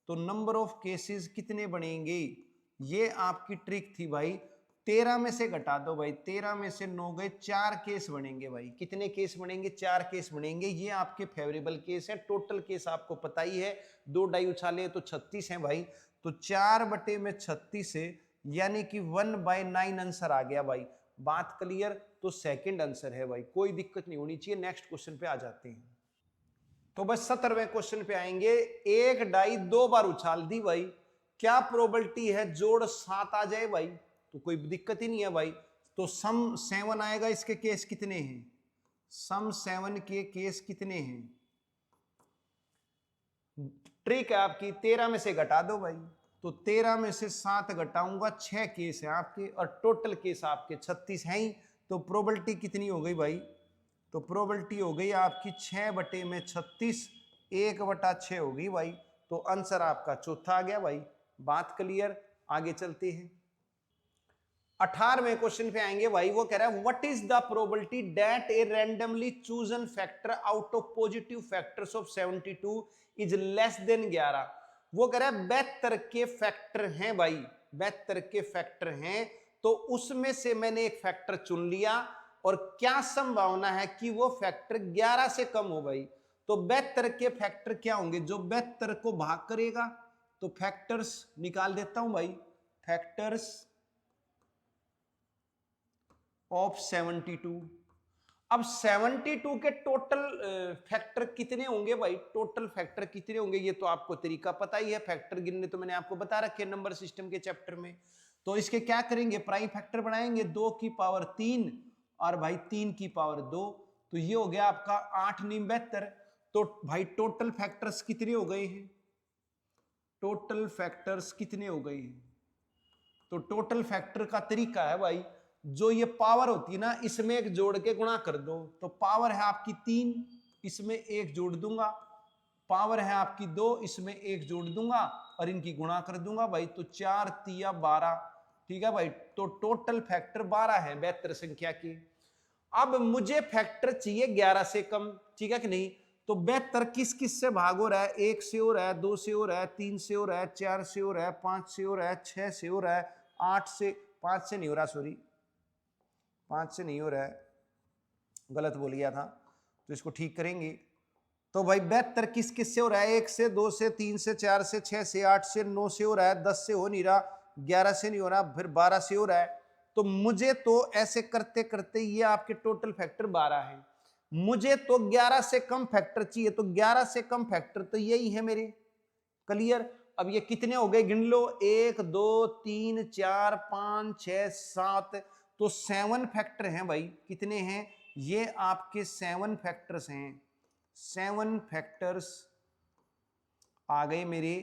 तो नंबर ऑफ केसेस कितने बनेंगे, ये आपकी ट्रिक थी भाई। 13 में से घटा दो भाई, 13 में से 9 गए, 4 केस बनेंगे भाई। कितने केस बनेंगे, 4 केस बनेंगे। ये आपके फेवरेबल केस है। टोटल केस आपको पता ही है, 2 डाई उछाले तो 36 हैं भाई। तो 4/36 है, यानी कि 1/9 आंसर आ गया भाई। बात क्लियर? तो सेकंड आंसर है भाई, कोई दिक्कत नहीं होनी चाहिए। नेक्स्ट क्वेश्चन पे आ जाते हैं। तो बस 17वें क्वेश्चन पे आएंगे। एक डाई 2 बार उछाल दी भाई, क्या प्रोबेबिलिटी है जोड़ 7 आ जाए भाई? तो कोई दिक्कत ही नहीं है भाई। तो सम 7 आएगा, इसके केस कितने हैं? सम 7 के केस कितने हैं? ट्रिक है आपकी, 13 में से घटा दो भाई। तो 13 में से 7 घटाऊंगा, 6 केस हैं आपके और टोटल केस आपके 36 हैं ही। तो प्रोबेबिलिटी कितनी हो गई भाई? तो प्रोबेबिलिटी हो गई आपकी 6/36, 1/6 होगी भाई। तो आंसर आपका चौथा आ गया भाई। बात क्लियर? आगे चलते हैं। 18वें क्वेश्चन पे आएंगे भाई। वो कह रहा है what is the probability that A randomly chosen factor out of positive factors of 72 is less than 11। वो कह रहा है 72 के फैक्टर हैं भाई, 72 के फैक्टर हैं, तो उसमें से मैंने एक फैक्टर चुन लिया और क्या संभावना है कि वो फैक्टर 11 से कम हो भाई। तो 72 के फैक्टर क्या होंगे? जो 72 को भाग करेगा, तो फैक्टर्स निकाल देता हूं भाई। Factors of 72। अब 72 के टोटल फैक्टर कितने होंगे भाई? टोटल फैक्टर कितने होंगे ये तो आपको तरीका पता ही है, फैक्टर गिनने तो मैंने आपको बता रखे नंबर सिस्टम के चैप्टर में। तो इसके क्या करेंगे? प्राइम फैक्टर बनाएंगे, 2 की पावर 3 और भाई 3 की पावर 2। तो ये हो गया आपका 8 × 72। तो भाई टोटल फैक्टर्स कितने हो गए हैं? टोटल फैक्टर्स कितने हो गए हैं? तो टोटल फैक्टर का तरीका है भाई, जो ये पावर होती है ना, इसमें एक जोड़ के गुणा कर दो। तो पावर है आपकी 3, इसमें एक जोड़ दूंगा। पावर है आपकी 2, इसमें एक जोड़ दूंगा और इनकी गुणा कर दूंगा भाई। तो 4 × 12, ठीक है भाई। तो टोटल फैक्टर 12 है 72 संख्या की। अब मुझे फैक्टर चाहिए 11 से कम, ठीक है कि नहीं? तो 72 किस किस से भाग हो रहा है? 1 से हो रहा है, 2 से हो रहा है, 3 से हो रहा है, 4 से हो रहा है, 5 से हो रहा है, 6 से हो रहा है, 8 से, 5 से नहीं हो रहा, सॉरी 5 से नहीं हो रहा है, गलत बोल गया था, तो इसको ठीक करेंगे। तो भाई 72 किस किस से हो रहा है? 1 से, 2 से, 3 से, 4 से, 6 से, 8 से, 9 से हो रहा है, 10 से हो नहीं रहा, 11 से नहीं हो रहा, फिर 12 से हो रहा है। तो मुझे तो ऐसे करते करते ये आपके टोटल फैक्टर 12 है, मुझे तो 11 से कम फैक्टर चाहिए। तो 11 से कम फैक्टर तो यही है मेरे। क्लियर? अब ये कितने हो गए गिन लो, 1 2 3 4 5 6 7। तो 7 फैक्टर हैं भाई। कितने हैं? ये आपके 7 फैक्टर्स हैं। 7 फैक्टर्स आ गए मेरे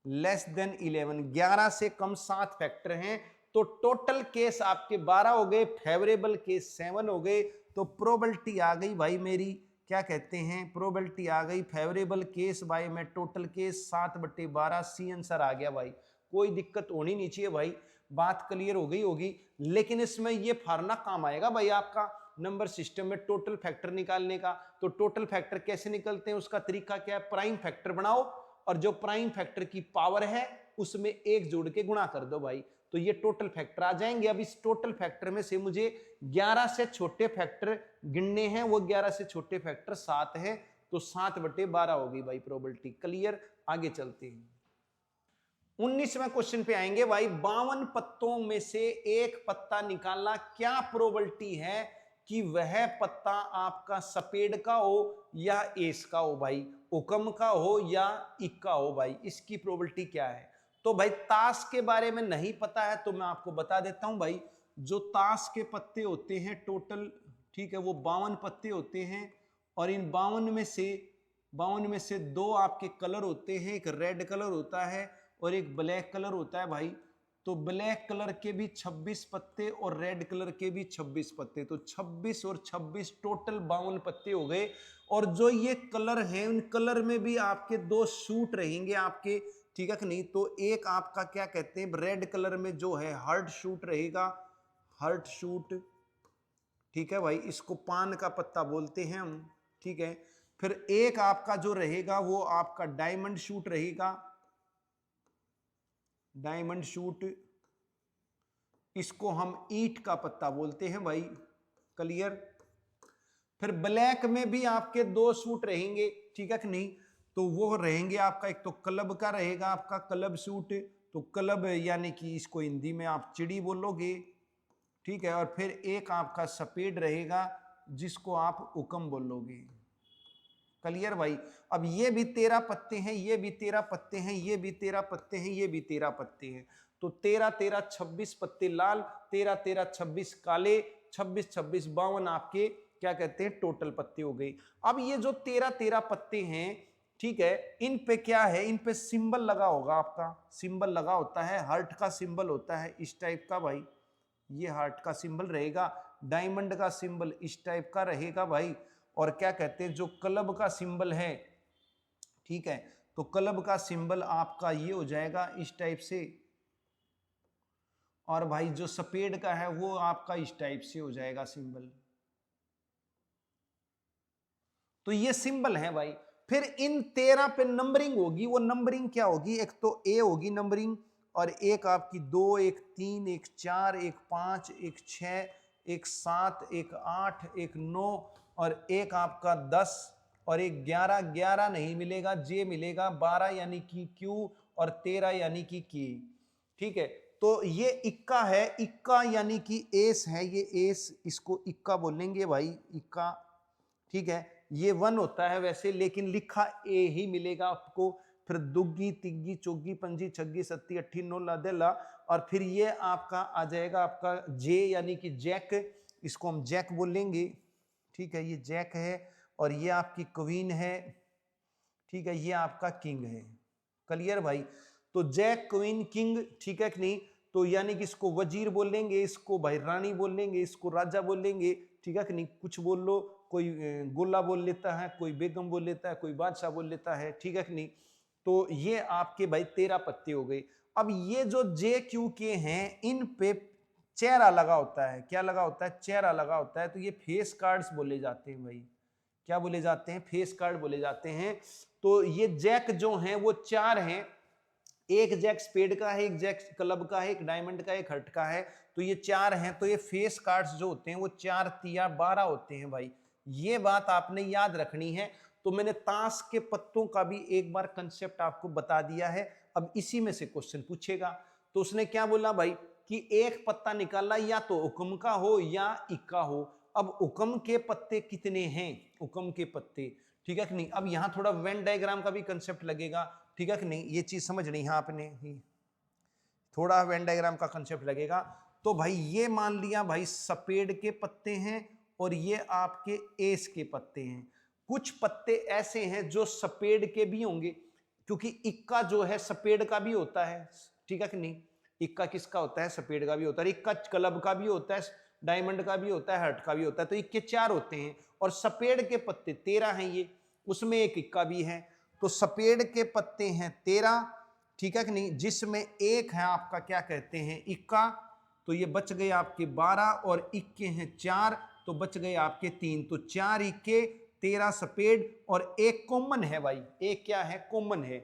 लेस देन 11, 11 से कम 7 फैक्टर हैं। तो टोटल केस आपके 12 हो गए, फेवरेबल केस 7 हो गए। तो प्रोबेबिलिटी आ गई भाई मेरी, क्या कहते हैं, प्रोबेबिलिटी आ गई फेवरेबल केस बाय में टोटल केस 7/12। सी आंसर आ गया भाई। कोई दिक्कत होनी नहीं चाहिए भाई। बात क्लियर हो गई होगी। लेकिन इसमें ये फार्मूला काम आएगा भाई आपका नंबर सिस्टम में टोटल फैक्टर निकालने का। तो टोटल फैक्टर कैसे निकलते हैं, उसका तरीका क्या है? प्राइम फैक्टर बनाओ और जो प्राइम फैक्टर की पावर है उसमें एक जोड़ के गुणा कर दो भाई। तो ये टोटल फैक्टर आ जाएंगे। अब इस टोटल फैक्टर में से मुझे 11 से छोटे फैक्टर गिनने हैं, वो 11 से छोटे फैक्टर 7 हैं। तो 7/12 होगी भाई प्रोबेबिलिटी। क्लियर? आगे चलते हैं। 19वें क्वेश्चन पे आएंगे भाई। 52 पत्तों में से एक पत्ता निकालना, क्या प्रोबेबिलिटी है कि वह पत्ता आपका सफेद का हो या एस का हो भाई, उकम का हो या इक्का हो भाई, इसकी प्रोबेबिलिटी क्या है? तो भाई ताश के बारे में नहीं पता है तो मैं आपको बता देता हूं भाई। जो ताश के पत्ते होते हैं टोटल, ठीक है, वो 52 पत्ते होते हैं और इन 52 में से 2 आपके कलर होते हैं, एक रेड कलर होता है और एक ब्लैक कलर होता है भाई। तो ब्लैक कलर के भी 26 पत्ते और रेड कलर के भी 26 पत्ते। तो 26 और 26 टोटल 52 पत्ते हो गए। और जो ये कलर है उन कलर में भी आपके 2 शूट रहेंगे आपके, ठीक है कि नहीं? तो एक आपका क्या कहते हैं, रेड कलर में जो है हार्ट शूट रहेगा, हार्ट शूट, ठीक है भाई, इसको पान का पत्ता बोलते हैं हम, ठीक है। फिर एक आपका जो रहेगा वो आपका डायमंड शूट रहेगा, डायमंड शूट, इसको हम ईंट का पत्ता बोलते हैं भाई। क्लियर? फिर ब्लैक में भी आपके 2 शूट रहेंगे, ठीक है कि नहीं? तो वो रहेंगे आपका, एक तो क्लब का रहेगा आपका क्लब सूट, तो क्लब यानी कि इसको हिंदी में आप चिड़ी बोलोगे, ठीक है। और फिर एक आपका सफेद रहेगा जिसको आप हुक्म बोलोगे। क्लियर भाई। अब ये भी 13 पत्ते हैं, ये भी 13 पत्ते हैं, ये भी 13 पत्ते हैं, ये भी 13 पत्ते हैं, तो 13 13 26 पत्ते लाल, 13 13 26 काले, 26 26 52 आपके क्या कहते हैं टोटल पत्ते हो गए। अब ये जो 13 13 पत्ते हैं, ठीक है, इन पे क्या है, इन पे सिंबल लगा होगा आपका, सिंबल लगा होता है, हार्ट का सिंबल होता है इस टाइप का भाई, ये हार्ट का सिंबल रहेगा, डायमंड का सिंबल इस टाइप का रहेगा भाई, और क्या कहते हैं जो क्लब का सिंबल है, ठीक है, तो क्लब का सिंबल आपका ये हो जाएगा इस टाइप से, और भाई जो सफेद का है वो आपका इस टाइप से हो जाएगा सिंबल। तो ये सिंबल है भाई। फिर इन 13 पे नंबरिंग होगी, वो नंबरिंग क्या होगी, एक तो ए होगी नंबरिंग, और एक आपकी 2, एक 3, एक 4, एक 5, एक 6, एक 7, एक 8, एक 9, और एक आपका 10, और एक 11, 11 नहीं मिलेगा, जे मिलेगा, 12 यानी कि क्यू, और 13 यानी कि की, ठीक है। तो ये इक्का है, इक्का यानी कि एस है, ये एस, इसको इक्का बोलेंगे भाई, इक्का, ठीक है। ये 1 होता है वैसे, लेकिन लिखा ए ही मिलेगा आपको। फिर दुग्गी, तिग्गी, चौगी, पंजी, छग्गी, सत्ती, अट्ठी, नौ, लादेला, और फिर ये आपका आ जाएगा आपका जे यानी कि जैक, इसको हम जैक बोलेंगे, ठीक है, ये जैक है, और ये आपकी क्वीन है, ठीक है, ये आपका किंग है। क्लियर भाई। तो जैक, क्वीन, किंग, ठीक है कि नहीं, तो यानी कि इसको वजीर बोलेंगे, इसको भाई रानी बोलेंगे, इसको राजा बोलेंगे, ठीक है कि नहीं, कुछ बोल लो, कोई गोला बोल लेता है, कोई बेगम बोल लेता है, कोई बादशाह बोल लेता है, ठीक है कि नहीं। तो ये आपके भाई 13 पत्ते हो गए। अब ये जो जे क्यू के हैं, इन पे चेहरा लगा होता है, क्या लगा होता है, चेहरा लगा होता है, तो ये फेस कार्ड्स बोले जाते हैं भाई, क्या बोले जाते हैं, फेस कार्ड बोले जाते हैं। तो ये जैक जो हैं वो 4 हैं, एक जैक स्पेड का है, एक जैक क्लब का है, एक डायमंड का है, एक हर्ट का है, तो ये 4 हैं। तो ये फेस कार्ड्स जो होते हैं वो 4 तिया 12 होते हैं भाई, ये बात आपने याद रखनी है। तो मैंने ताश के पत्तों का भी एक बार कंसेप्ट आपको बता दिया है, अब इसी में से क्वेश्चन पूछेगा। तो उसने क्या बोला भाई कि एक पत्ता निकाला, या तो हुक्म का हो या इक्का हो। अब हुक्म के पत्ते कितने हैं, हुक्म के पत्ते, ठीक है कि नहीं। अब यहां थोड़ा वेन डायग्राम का भी कंसेप्ट लगेगा, ठीक है कि नहीं, ये चीज समझनी है आपने ही, थोड़ा वेन डायग्राम का कंसेप्ट लगेगा। तो भाई ये मान लिया भाई सफेद के पत्ते हैं, और ये आपके एस के पत्ते हैं। कुछ पत्ते ऐसे हैं जो सफेद के भी होंगे, क्योंकि इक्का जो है सफेद का भी होता है, ठीक है कि नहीं, इक्का किसका होता है, सफेद का भी होता है, इक्का क्लब का भी होता है, डायमंड का भी होता है, हर्ट का भी होता है, तो इक्के 4 होते हैं, और सफेद के पत्ते 13 हैं ये, उसमें एक इक्का भी है। तो सफेद के पत्ते हैं 13, ठीक है कि नहीं, जिसमें एक है आपका क्या कहते हैं इक्का, तो ये बच गए आपके 12, और इक्के हैं 4, तो बच गए आपके 3, तो 4 इक्के 13 सफेद, और एक कॉमन है भाई, एक क्या है, कॉमन है।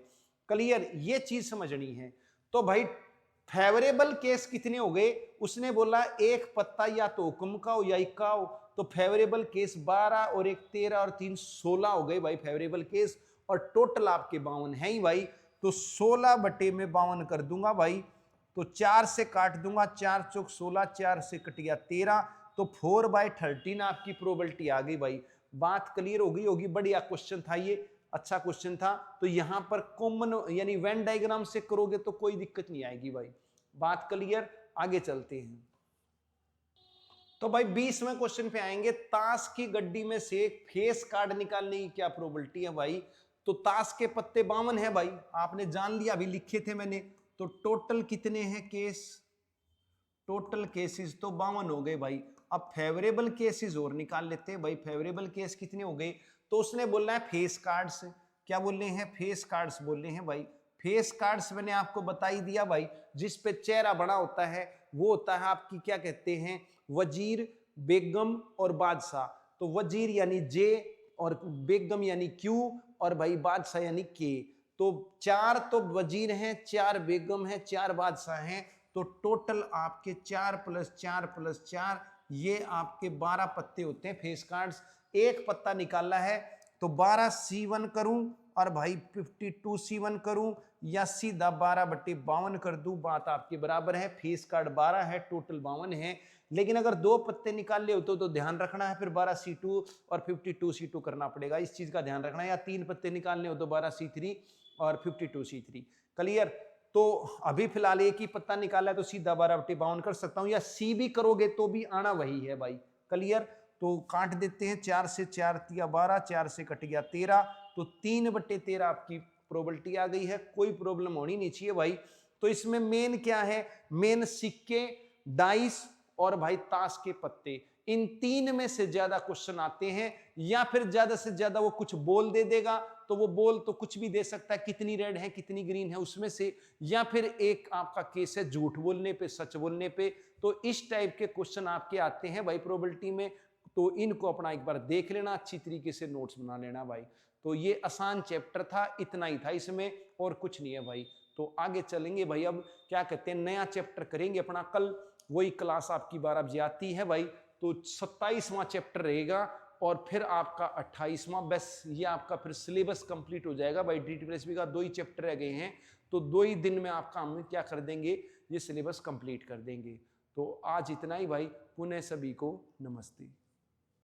क्लियर, ये चीज समझनी है। तो भाई फेवरेबल केस कितने हो गए, उसने बोला एक पत्ता या तो हुक्म का हो या इक्का हो, तो फेवरेबल केस 12, और एक 13, और 3 16 हो गए भाई फेवरेबल केस, और टोटल आपके 52 है ही भाई। तो 16 बटे में 52 कर दूंगा भाई, तो 4 से काट दूंगा, 4 चौक 16, 4 से कट गया 13, तो 4/13 आपकी प्रोबेबिलिटी आ गई भाई। बात क्लियर हो गई होगी, बढ़िया क्वेश्चन था ये, अच्छा क्वेश्चन था। तो यहां पर कॉमन यानी वेन डायग्राम से करोगे तो कोई दिक्कत नहीं आएगी भाई। बात क्लियर, आगे चलते हैं। तो भाई 20वें क्वेश्चन पे आएंगे, ताश की गड्डी में से फेस कार्ड निकालने की क्या प्रोबेबिलिटी है भाई। तो ताश के पत्ते 52 है भाई, आपने जान लिया, अभी लिखे थे मैंने। तो टोटल कितने हैं केस, टोटल केसेस तो 52 हो गए भाई। अब फेवरेबल केसेस और निकाल लेते हैं भाई, फेवरेबल केस कितने हो गए। तो उसने बोलना है फेस कार्ड्स, क्या बोलने हैं, फेस कार्ड्स बोलने हैं भाई। फेस कार्ड्स मैंने आपको बता ही दिया भाई, जिस पे चेहरा बड़ा होता है वो होता है आपकी क्या कहते हैं, वजीर, बेगम और बादशाह। तो वजीर यानी जे, और बेगम यानी क्यू, और भाई बादशाह यानी के। तो 4 तो वजीर हैं, 4 बेगम हैं, 4 बादशाह हैं, तो टोटल आपके 4 + 4 + 4, ये आपके 12 पत्ते होते हैं फेस कार्ड्स। एक पत्ता निकाला है, तो 12 C1 करूं, और भाई 52C1 करूं या सीधा 12/52 कर दूं, बात आपके बराबर है। फेस कार्ड 12 है, टोटल 52 है। लेकिन अगर 2 पत्ते निकाल ले हो तो ध्यान रखना है फिर 12C2 और 52C2 करना पड़ेगा, इस चीज का ध्यान रखना है। या 3 पत्ते निकालने हो तो 12C3 और 52C3। क्लियर? तो अभी फिलहाल एक ही पत्ता निकाला है तो सीधा 12/52 कर सकता हूं, या सी भी करोगे तो भी आना वही है भाई। क्लियर? तो काट देते हैं, 4 से 4 तिया 12, 4 से कट गया 13, तो 3/13 आपकी प्रोबेबिलिटी आ गई है। कोई प्रॉब्लम होनी नहीं चाहिए भाई। तो इसमें मेन क्या है? मेन सिक्के, डाइस और भाई ताश के पत्ते, इन 3 में से ज्यादा क्वेश्चन आते हैं। या फिर ज्यादा से ज्यादा वो कुछ बोल दे देगा, तो वो बोल तो कुछ भी दे सकता है, कितनी रेड है कितनी ग्रीन है उसमें से। या फिर एक आपका केस है झूठ बोलने पे, सच बोलने पे। तो इस टाइप के क्वेश्चन आपके आते हैं भाई प्रोबेबिलिटी में। तो इनको अपना एक बार देख लेना, अच्छी तरीके से नोट्स बना लेना भाई। तो ये आसान चैप्टर था, इतना ही था इसमें, और कुछ नहीं है भाई। तो आगे चलेंगे भाई, अब क्या कहते हैं, नया चैप्टर करेंगे अपना कल। वही क्लास आपकी 12 बजे आती है भाई। तो 27वां चैप्टर रहेगा और फिर आपका 28वां। बस ये आपका फिर सिलेबस कंप्लीट हो जाएगा भाई। DTPSB का 2 ही चैप्टर रह गए हैं, तो 2 ही दिन में आपका हम क्या कर देंगे, ये सिलेबस कंप्लीट कर देंगे। तो आज इतना ही भाई। पुनः सभी को नमस्ते।